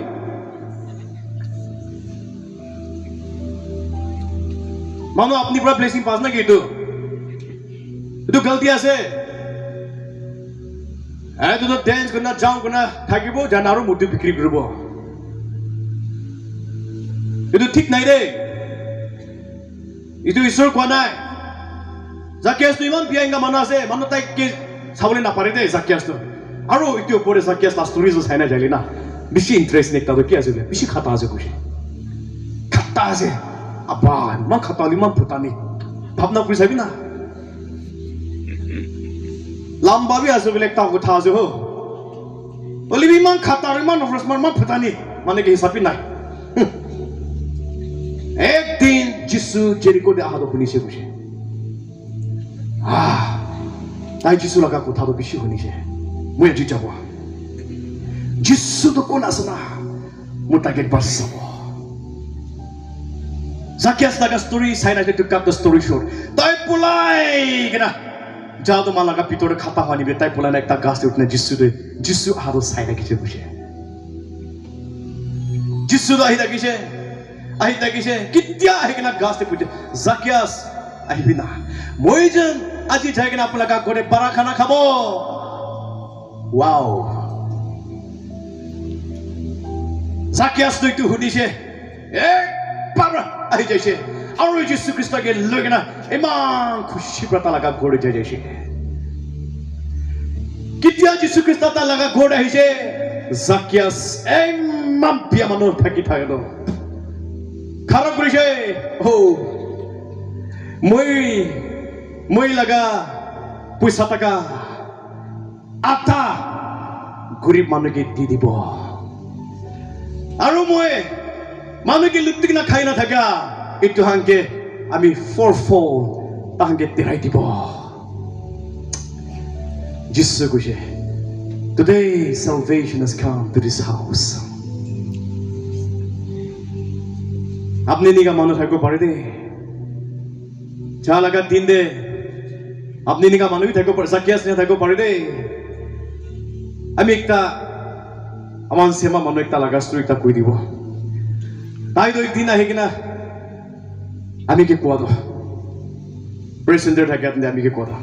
Mano apni pura blessing pass na gitu. Itu galti ase. Itu to dance karna jam karna thakibo janaru murti bikri koribo. Itu thik nai de. Itu isor kwa nai. Zacchaeus to iman piya inga mana ase. Mano tai ke sabole na pare de Zacchaeus to. Aro itu opore Zacchaeus la stories os haina jali na. Bishi interest nekta to ki ase be. Bishi khata ase kushi. Khata ase. Apa, mang khatali mang putani, bhabna kuri sabi na. Lamba bi aso belek ta utha aso ho. Olivi man khatar man ofras man phatani mane ke hisabi nai. Ek din Jisu Jericho de ahado hunise bushe. Tai Jisu laga kotha do bishi hunise. Moi aji jabo. Jisu to kon asna. Mutage ekbar sabo. Zacchaeus laga story sign to cut the story short. Tai pulai kena. Jado malaga pitore khata hani be tai pulai ekta gas te utne Jisu ahado sign kiche bushe. Jisu do ahida kiche. Ahita kise kitya ahikena gas te puje Zacchaeus ahibina moijen aji jagena apulaga gore bara khana khabo wow Zacchaeus to itu hunise bara ahi jaise aru Jisu Christ ke logena eman khushi prata laga gore jaise kitya Jisu Christ ta laga gore ahise Zacchaeus emam pia mano thaki thagelo Khara kurise oh moi laga puisa taka ata gurib manuke di dibo aru moi manuke lupti na khai na thaka itu hanke ami fourfold tahanke tirai dibo Jesus kuise today salvation has come to this house আপনি নিগা মানুষ থাকবো পারে দে যা লাগা দিন দে আপনি নিগা মানুষ থাকবো পারে Zacchaeus নিয়ে থাকবো পারে দে আমি একটা আমার সেমা মানুষ একটা লাগা স্টোরি একটা কই দিব তাই তো একদিন আহে কিনা আমি কি কোয়া দো প্রেসিডেন্ট থাকে আপনি আমি কি কোয়া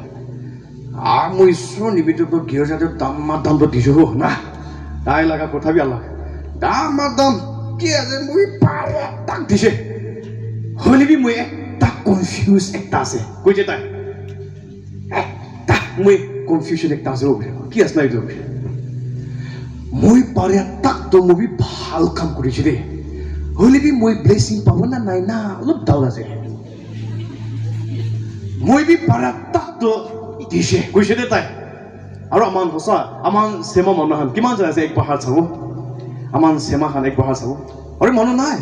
মই ঈশ্বর নিবিত তো গিয়ে যাতে দাম তো দিছো না তাই লাগা কথা বি আল্লাহ দাম কি আছে মই পারে তাক দিছে হলিবি মই একটা কনফিউজ একটা আছে কইছে তাই একটা মই কনফিউশন একটা আছে কি আছে নাই তো মই পারে তাক তো মই ভাল কাম করেছি রে হলিবি মই ব্লেসিং পাবো না নাই না অলপ ডাউট আছে মই বি পারে তাক তো দিছে কইছে দে তাই আৰু আমান হসা আমান সেমা মনহান কিমান যায় আছে এক পাহাৰ চাব আমান সেমা খান এক পাহাৰ চাব আরে মনো নাই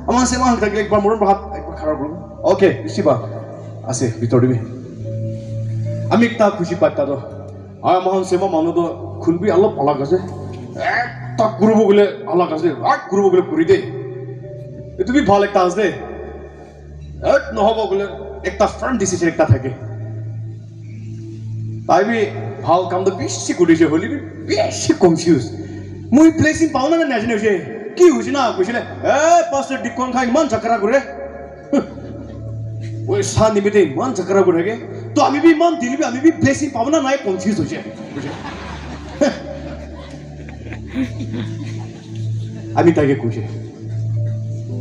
আমান সেমা খান থাকলে একবার মরণ হাত একবার খারাপ করব ওকে বিশিবা আছে ভিতর দিবি আমি একটা খুশি পাইতা তো আর আমান সেমা মনো তো খুলবি অলপ আলাগ আছে একটা করব বলে আলাগ আছে আর করব বলে করি দে তুমি ভাল একটা আছে এক নহব বলে একটা ফ্রেন্ড ডিসিশন একটা থাকে তাই বি ভাল কাম তো বেশি করেছে হলি বেশি কনফিউজ মই প্লেসিং পাও না নাজানে হইছে কি হইছে না কইছিলে পাস্টার ডিকন খাই মান চকরা করে ওই সা নিবিতে মান চকরা করে গে তো আমি বি মান দিলিবি আমি বি প্লেসিং পাও না নাই কনফিউজ হইছে আমি তাকে কইছে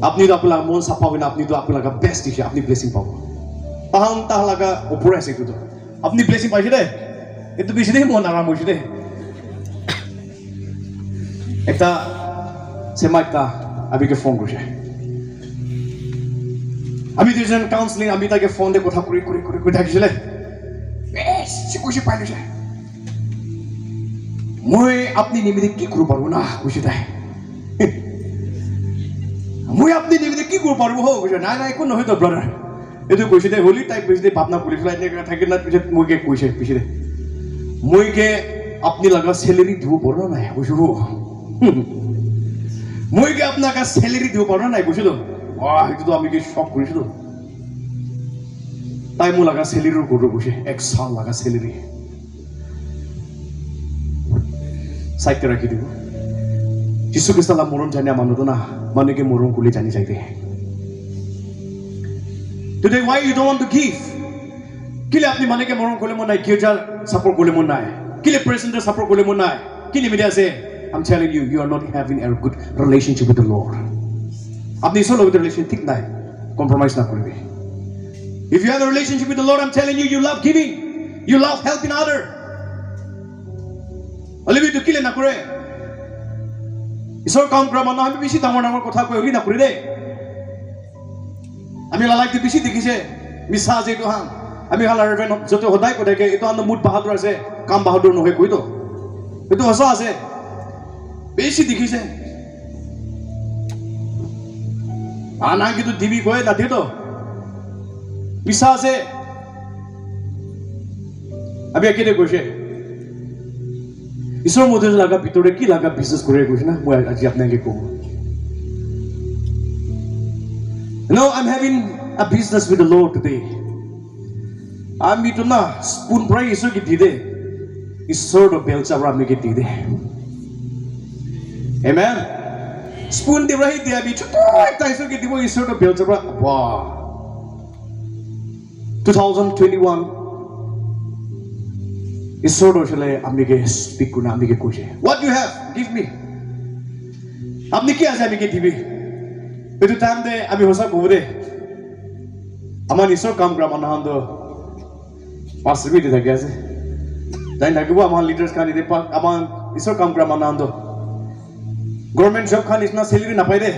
আপনি তো আপনার মন সাফা হবে না আপনি তো আপনার বেস্ট দিছে আপনি ব্লেসিং পাবো তাহান তাহলাগা উপরে আছে তো আপনি ব্লেসিং পাইছে দে এত বেশি দেই মন আরাম হইছে দে একটা সেমাইটা আবিকে ফোন করছে আমি দুজন কাউন্সিলিং আমি তাকে ফোন দিয়ে কথা করে থাকিছিলে বেশি খুশি পাইছে মই আপনি নিমিতে কি করব পারবো না খুশি তাই মই আপনি নিমিতে কি করব পারবো হো কইছে না না কোন নহয় তো ব্রাদার এটো কইছে দে হলি তাই বেশি ভাবনা করে ফেলাই নে থাকে না পিছে মইকে কইছে পিছে দে মইকে আপনি লাগা স্যালারি দিব পারো না কইছো মইকে আপনাকে স্যালারি দিব পারো না কইছো তো এটা তো আমি কি শক করেছি তো তাই মো লাগা স্যালারি করব কইছে এক সাল লাগা স্যালারি সাইতে রাখি দিব যিশু খ্রিস্ট আল্লাহ মরণ জানি মানুষ না মানুষকে মরণ করলে জানি যাইবে Today, why you don't want to give? Kile apni mane ke moron kole mon nai, giyojal support kole mon nai, kile president support kole mon nai, kile media say, I'm telling you, you are not having a good relationship with the Lord. Apni solo with the relationship thik nai, compromise na korbe. If you have a relationship with the Lord, I'm telling you, you love giving, you love helping other. Olivi to kile na kore. Isor kaum kora man na ami bishi damor kotha koi oli na kore de. আমি like বেশি দেখিছে মিছা যে এইটো হাং আমি হালাৰ Raven যতে সদায় কৈ থাকে এইটো আন মুড বাহাদুৰ আছে কাম বাহাদুৰ নহয় কৈ তো এইটো সঁচা আছে বেশি দেখিছে আনা কিন্তু দিবি কয় নাথে তো পিছা আছে আমি একেদে কৈছে ঈশ্বৰৰ মতে লাগা ভিতরে কি লাগা বিজনেস করে কৈছে না মই আজি আপনাকে কব No, I'm having a business with the Lord today. I'm ito na spoon pray iso gitide. Isor do belcha ram ni gitide. Amen. Spoon di rahi dia bi chuto ta iso gitibo isor do belcha ram. Wow. 2021 isor do chale amige speak kuna amige koche. What you have? Give me. Apni ki ase amige dibi? Itu time de আমি হোসা গোরে আমার ঈশ্বর কাম করা মানহান্দ পাঁচবি দিতে গেছে তাই নাকিব আমার leaders খান দিতে আমার ঈশ্বর কাম করা মানহান্দ গভর্নমেন্ট জব খান ইতনা স্যালারি না পাই রে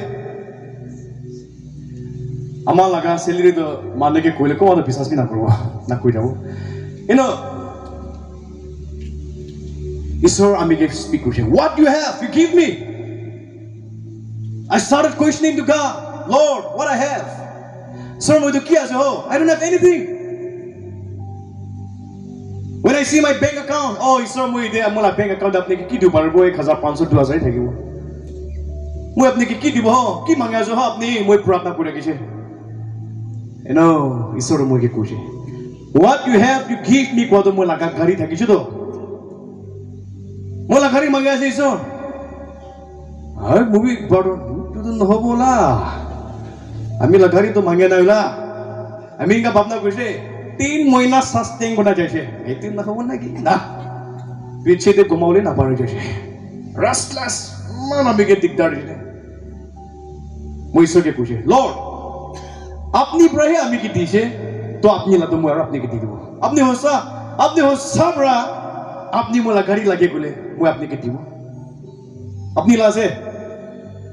আমার লাগা স্যালারি তো মানে কে কইলে কোন বিশ্বাস না করব না কই যাব ঈশ্বর আমি কে স্পিক করছে what you have you give me I started questioning to God, Lord, what I have. Sir, I don't have anything. When I see my bank account, oh, sir, I'm my bank account. I'm going to do 1,500, 2,000. I'm going to do what I'm going to you know, sir, what you have, you give me. I'm going to do Ay, movie baru itu tuh hobola. Ami lagari tuh mangga naila. Ami ingat bapna kuise 3 महीना sustain होना चाहिए. itu ना हो ना कि ना. पीछे ते घुमाओले ना पारे चाहिए. Restless. mana ami के दिक्कत है. मुझसे के पूछे, Lord, अपनी प्रहे ami की दीजिए, तो अपनी ला तो मुझे अपनी की दी दो. अपनी होसा बरा, अपनी मुला गाड़ी लगे गुले, मुझे अपनी की दी दो. अपनी लासे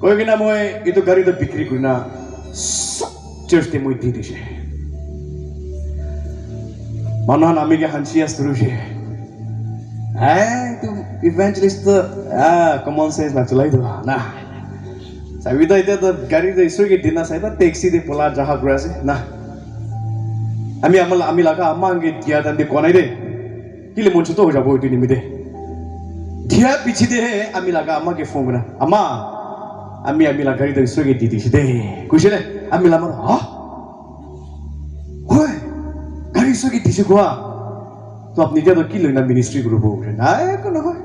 कोई कि ना मोए ये तो गाड़ी तो बिक्री करना चर्च ते मोए दी दिशे माना नामी के हंसिया सुरुशे तो इवेंचुअलिस्ट तो कॉमन सेंस ना चलाई दो ना सभी तो इधर तो गाड़ी तो इसरो के दिन ना साइड टैक्सी दे पोला जहाँ गुरा से ना अमी लगा अम्मा अंगे दिया तंदे कौन है दे किले मुंचो तो हो जाबो इतनी निमिते dia pichi de ami laga amma ke phone na amma ami la gari to isro ke didi side kushile ami la mar ha hoy gari isro ke disi goa to apni dia to ki loina ministry group ho na ko no hoy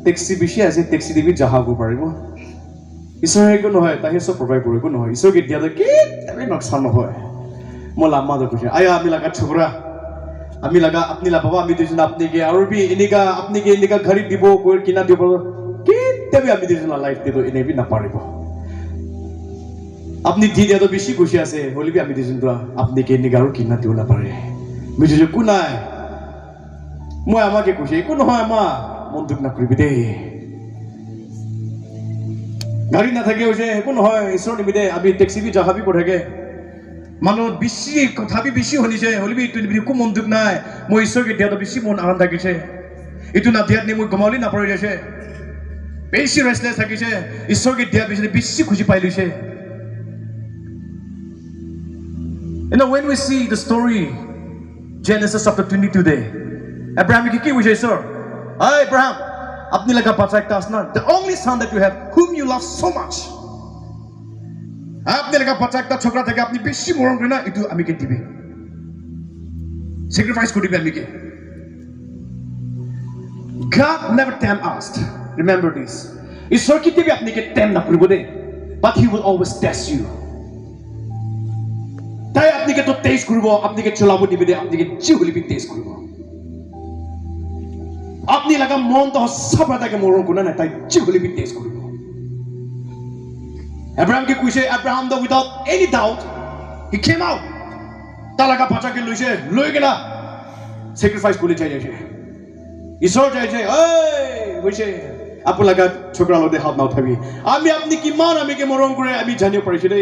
taxi bishi ase taxi de bi jaha go paribo isro he ko no hoy ta he so provide koribo no hoy isro ke dia to ki tabi noksan no hoy mola amma to kushile aya ami laga chhura আমি লাগা আপনি লা বাবা আমি দিছনা আপনি কে আর B ইনিকা আপনি কে ইনিকা ঘড়ি দিব কোর কিনা দিব কিতেবি আমি দিছনা লাইফ দিতো ইনে বি না পারিব আপনি দি দিয়া তো বেশি খুশি আছে হলিবি আমি দিছন তো আপনি কে ইনিকা আর কিনা দিব না পারে মিজে যে কুনাই মই আমাকে খুশি কোন হয় আমা মন দুঃখ না করিবি দে গাড়ি না থাকে ওছে কোন হয় ঈশ্বর নিবিদে আমি ট্যাক্সি বি জাহাবি পড়াগে मानो बिशी कथाबी बिशी होनी चाहिए होली भी इतनी भी कुम मंदुक ना है मोई ईश्वर के दिया तो बिशी मन आनंद की चाहिए इतना दिया नहीं मोई गमाली ना पड़े जैसे बिशी रेस्टलेस था की चाहिए ईश्वर के दिया बिशी खुशी पाई ली चाहिए you know when we see the story Genesis chapter 22 day Abraham की वजह से hey Abraham अपनी लगा बच्चा एक तासना the only son that you have whom you love so much आपने लगा बच्चा एक छोकरा था कि अपनी बेशी मोरम करना इतु अमी के दिबे sacrifice को दिबे अमी के God never tempt us remember this ईश्वर की दिबे अपनी के tempt ना करिबो दे but he will always test you ताई अपनी के तो टेस्ट करिबो अपनी के चलाबो दिबे दे अपनी के जीवली भी टेस्ट करिबो अपनी लगा मन तो सब रहता के मोरम करना ना ताई जीवली भी टेस्ट करिबो Abraham के कुछ Abraham though without any doubt he came out ताला का बच्चा के लोई के ना sacrifice को ले जाए ईश्वर जाए ओए वैसे आप लगा छोकरा लोग दे हाथ ना उठाबी आमी अपनी की मान आमी के मरम करे आमी जानियो परिचे दे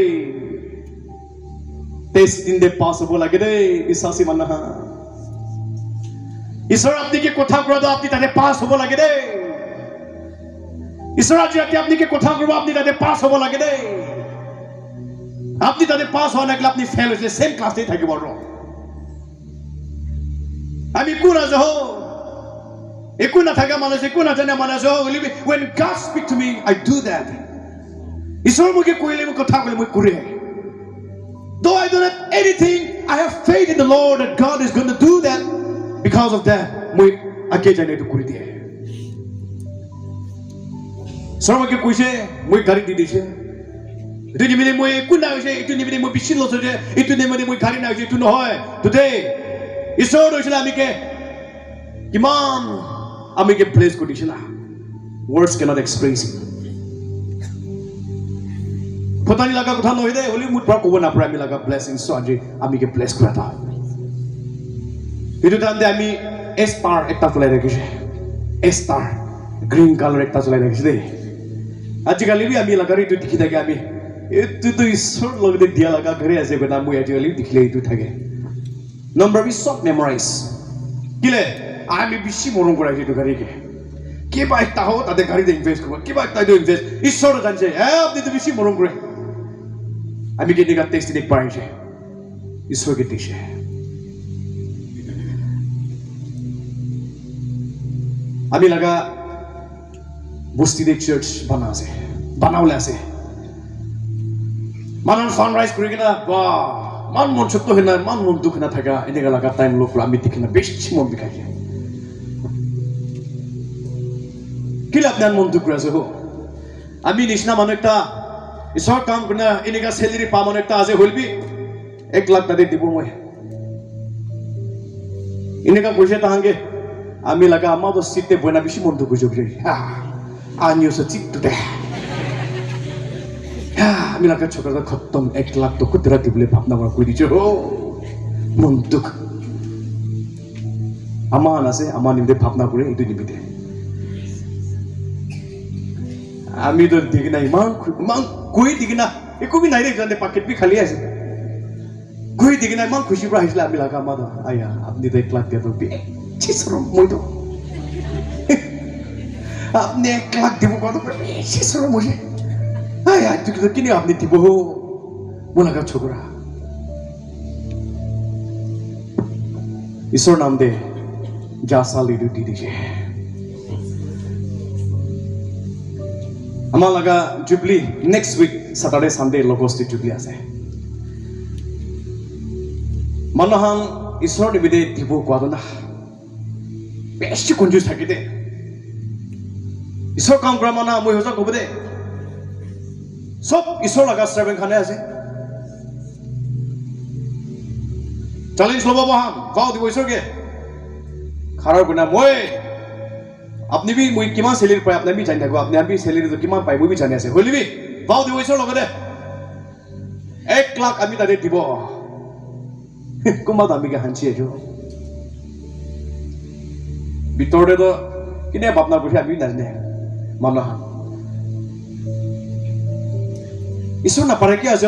टेस्ट दिन दे possible लगे दे विश्वासी मानना ईश्वर अपनी के कोठा करा तो अपनी तारे पास होबो लगे दे ঈশ্বৰ আজি ৰাতি আপুনি কি কথা কৰিব আপুনি তাতে পাছ হ'ব লাগে দেই আপুনি তাতে পাছ হোৱা নাগিলে আপুনি ফেইল হৈছে সেম ক্লাছতেই থাকিব আৰু আমি একো নাজানো একো নাথাকা মানুহ একো নাজানে মানুহ when God speak to me I do that ঈশ্বৰ মোক কৈলে মোক কথা ক'লে মই কৰি though I don't have anything I have faith in the Lord that God is going to do that because of that মই আগে জানি এইটো কৰি দিয়ে ঈশ্বৰ মোক কৈছে মই গাড়ী দি দিছে এইটো নিমিলে মই একো না হৈছে এইটো নিমিলে মই বেছি লছ হৈছে এইটো নিমিলে মই গাড়ী না হৈছে এইটো নহয় today ঈশ্বৰ হৈছিলে আমিকে কিমান আমিকে ব্লেছ কৰি দিছে না words cannot express it ফটানি লাগা কথা নহয় দে হলি মুঠ পৰা ক'ব নাপাৰে আমি লাগা ব্লেছিং সো আজি আমিকে ব্লেছ কৰা তা এইটো টাইমতে আমি স্টাৰ একটা চলাই ৰাখিছে স্টাৰ গ্ৰীণ কালাৰ একটা চলাই ৰাখিছে দেই আজিকালি আমি লাগাৰ এইটো দেখি থাকে আমি এইটো ঈশ্বৰ লগতে দিয়া লাগা ঘৰে আছে বেটা মই আজিকালি দেখিলে এইটো থাকে নম্বৰ বি সব মেমৰাইজ কিলে আমি বেছি মৰম কৰাইছো এইটো গাড়ীকে কিবা একটা হও তাতে গাড়ীতে ইনভেষ্ট কৰিব কিবা একটা ইনভেষ্ট ঈশ্বৰ জানছে আপুনি তো বেছি মৰম কৰে আমি কেনেকা টেক্সট দেখ পাইছে ঈশ্বৰকে দিছে আমি লাগা বস্তি দেখ চাৰ্চ বনা আছে বানাওলে আছে মানুহ ফান্ডৰাইজ কৰি কিনা বাহ মান মন সত্য হয় না মান মন দুখ না থাকা এনেকা লাগা টাইম লোক আমি দেখি না বেশি মন বিখাইছে কিলা আপনার মন দুখ আছে হো আমি নিশনা মানুহ একটা ঈশ্বৰ কাম কৰিনা এনেকা স্যালারি পা মানুহ একটা আছে হলবি 1 লাখ তাতে দিব মই এনেকা কৈছে তাহাঙ্গে আমি লাগা আমা তো সিটে বনা বেশি মন দুখ হইছে আনিও সে চিত্ততে আমি লাগা ছোকরা খতম 1 লাখ তো কুতরা দিবলে ভাবনা করা কই দিছো মন দুখ আমান আছে আমান নিমে ভাবনা করে এইটো নিবিতে আমি তো দেখি না ইমান কই দেখি না একো বি নাই রে জানে পকেট বি খালি আছে কই দেখি না ইমান খুশি পৰা আহিছিল আমি লাগা মাদ আয়া আপনি তো 1 লাখ দিয়া তো চিসরম মই তো আপনি 1 লাখ দিব কত চিসরম মই আয়া তুই তো কিনে আপনি দিব মোলাগা ছোকরা ঈশ্বর নাম দে যা সাল দি দিছে আমার লাগা jubilee next week Saturday Sunday লগস্তি জুবলি আছে মানুহাং ঈশ্বর নিবিদে দিব কোৱা না বেছি কনজুস থাকি দে ঈশ্বৰ কাম কৰা মানা মই হজা কব দে সব ঈশ্বর লাগা সার্ভেন্ট খানে আছে চ্যালেঞ্জ লব বহাম গাও দিব ঈশ্বরকে খারাপ গুনা মই আপনি भी মই কিমান স্যালারি পাই আপনি भी জানি থাকো আপনি আমি স্যালারি তো কিমান পাই মই भी জানি আছে হলিবি গাও দিব ঈশ্বর লগতে 1 লাখ আমি তাতে দিব কোমা দামিকে হানছি এজো ভিতরে তো কিনে ভাবনা কৰি আমি নাজানে মানুহ ঈশ্বর না পারে কি আছে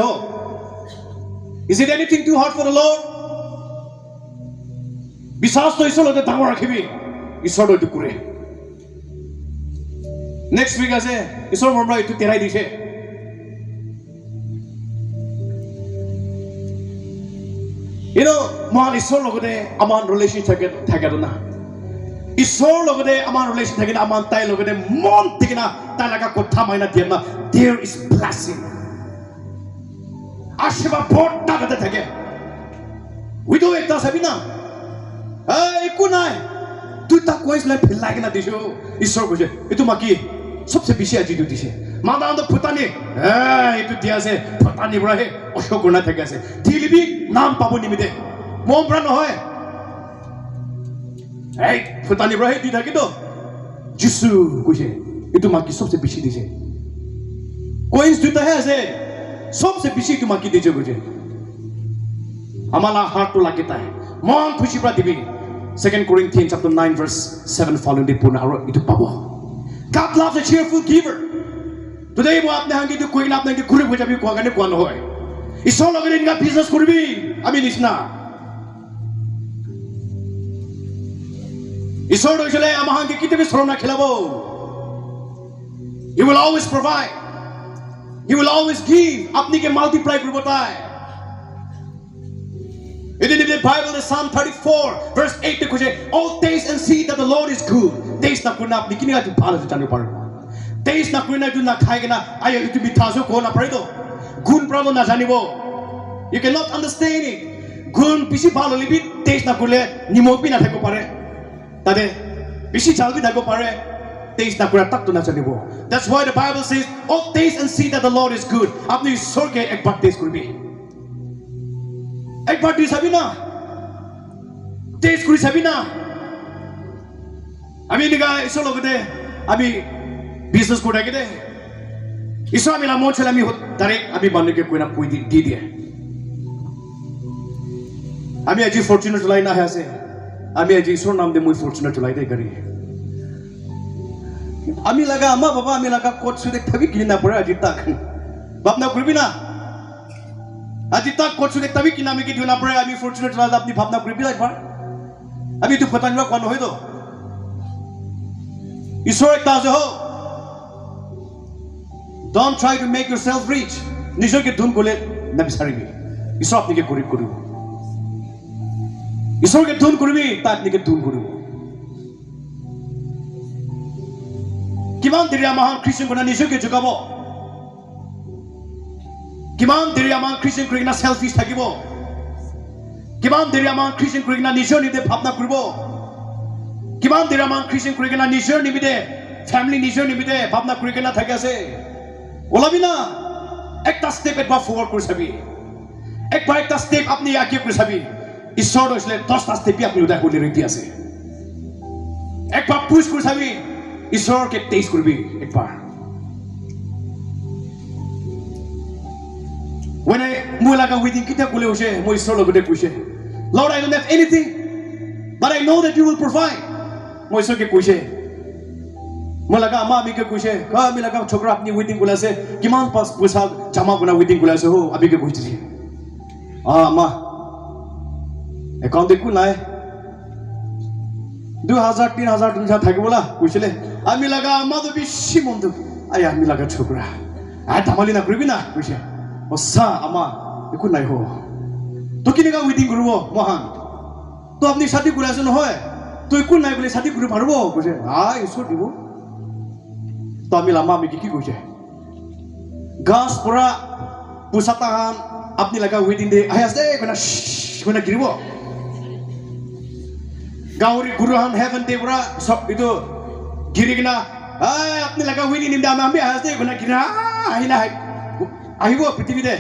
is it anything too hard for the Lord বিশ্বাস তো ঈশ্বর লগতে ডাঙৰ ৰাখিবি ঈশ্বৰ তো কৰে নেক্সট উইক আছে ঈশ্বৰ মৰমৰা এইটো তেৰাই দিছে মহান ঈশ্বর লগতে আমার রিলেশন থাকে না ঈশ্বর লগতে আমার রিলেশন থাকে না আমার তাই লগতে মন থেকে না তাই লাগা কথা মাইনা দিয়ে না there is blessing আশীর্বাদ বড়টা কাতে থাকে উইডো একটা চাবি না একো নাই তুই তাক কৈছিলে ফেলাই কিনা দিছো ঈশ্বর কৈছে এইটো মাকি সবচেয়ে বেশি আজি দিছে মাদান্ত ফুটানি এইটো দিয়া আছে ফুটানি পৰা অশোক গুণা থাকে আছে দিলিবি নাম পাব নিমিতে মন পৰা নহয় এই ফুটানি পৰা দি থাকি তো যিশু কৈছে এইটো মাকি সবচেয়ে বেশি দিছে কোইন্স দুটাহে আছে সবচেয়ে বেশি এইটো মাকি দিছে কৈছে আমালা হাৰ্টটো লাগি তাই মন খুশি পৰা দিবি 2 Corinthians chapter 9 verse 7 following the puna aro itu pabo God loves a cheerful giver today mo apne hangi tu koi na apne kure bojabi ko gane ko no hoy isol logare inga business korbi ami nisna isol hoisele ama hangi kite bi sorona khilabo He will always provide. He will always give. Apni ke multiply koribo tai. In the Bible, the Psalm 34, verse 8, "Oh, taste and see that the Lord is good." Taste na kurna apni kini ati bhalo janu par. Taste na kurna tu na khai na ayo itu bithaso ko na pare do. Gun prado na janibo. You cannot understand it. Gun bisi bhalo libi taste na kurle nimok bi na thako pare. Tade bisi chal bi thako pare. Taste na kura tak to na janibo. That's why the Bible says, "Oh, taste and see that the Lord is good." Apni ishwar ke ek bar taste kurbi. Ek bar taste sabi na. Taste kuri sabi na. Ami niga ishwar logode. Ami business kura ke de. Ishwar ami la mon chela ami direct ami banne ke koi na koi di diye. Ami aji fortunate tulai na hai ase. Ami aji ishwar naam de moi fortunate tulai de kari. Ami laga ama baba ami laga coach sude thabi kini na pore aji tak. Bab na kurbi na. Aji tak coach sude thabi kini ami ki diuna pore ami fortunate tulai apni bhabna kurbi la par. Ami tu patan lo kon hoy do. Ishwar ekta ase ho. Don't try to make yourself rich. Nishor ke dhun kole na bisaribi. Ishwar apni ke gorib koribo. Ishwar ke dhun koribi ta apni ke dhun koribo. Kiman diri amahan Christian kona nishor ke jogabo. Kiman diri amahan Christian kori na selfish thakibo. Kiman diri amahan Christian kori na nishor nibde bhabna koribo. Kiman diri amahan Christian kori na nishor nibde family nishor nibde bhabna kori na thake ase. Olabi na ekta step etba forward kori sabi. Ekbar ekta step apni aage kori sabi. Ishwar isle 10 ta step apni udai kori ready ase. Ekbar push kori sabi. Ishwar ke taste korbi ekbar. When I mulaga within kita kule hoise moi Ishwar logode koise, "Lord, I don't have anything, but I know that you will provide." Moi Ishwar ke koise. Mulaga ama ami ke koise, "Ka ami laga chokra apni within kule ase, kiman pas pusa jama kuna within kule ase ho abi ke koise." Ama account de kunai 2000 3000 tunja thake bola koisile. Ami laga ama to bishi mondu. Aya ami laga chokra. A dhamali na koribi na koise. Osa ama ekun nai ho. To kiniga within koribo mohan. To apni shadi kore ase nohoy. To ekun nai bole shadi kori parbo koise. Ishwar dibo. To ami lama ami ki koise. Gas pura pusatahan apni laga within de ayas de kona giribo. Gauri guruhan heaven de pura sob itu girigna apni laga within nimda ami ayas de kona gira ahina ahibo prithibi de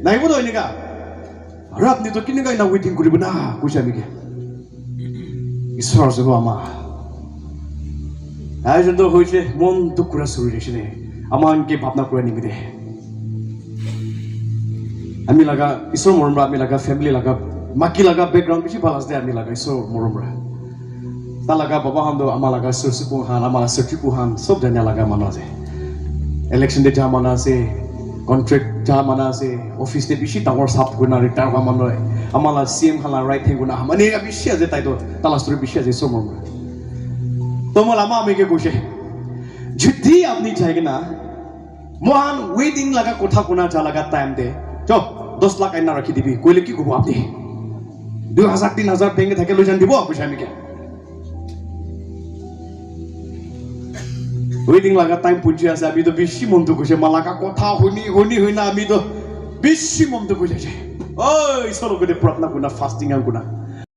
naibo do iniga aru apni to kiniga ina within koribo na koise ami ke. Ishwar jogo ama ajon to hoise mon duk kura suri resine aman ke bhabna kura nimide. Ami laga Ishwar moromra ami laga family laga maki laga background bishi balas de ami laga Ishwar moromra. Ta laga baba hando ama laga sursipu han ama sursipu han sob janya laga mana ase. Election de ja mana ase, contract ja mana ase, office de bishi tangor sap guna retire ha mana ama la CM hala right thing guna mane bishi ase tai to tala story bishi ase Ishwar moromra. To mola ama ami ke koise. Jodi apni jayegna mohan waiting laga kotha kuna ja laga time de jo 10 lakh aina rakhi dibi koile ki kobo apni 2000 3000 benge thake lo jan dibo koise ami ke waiting laga time punchi ase ami to bishi montu koise malaka kotha honi hoina ami to bishi montu koise oi solo gode pratna kuna fasting ang kuna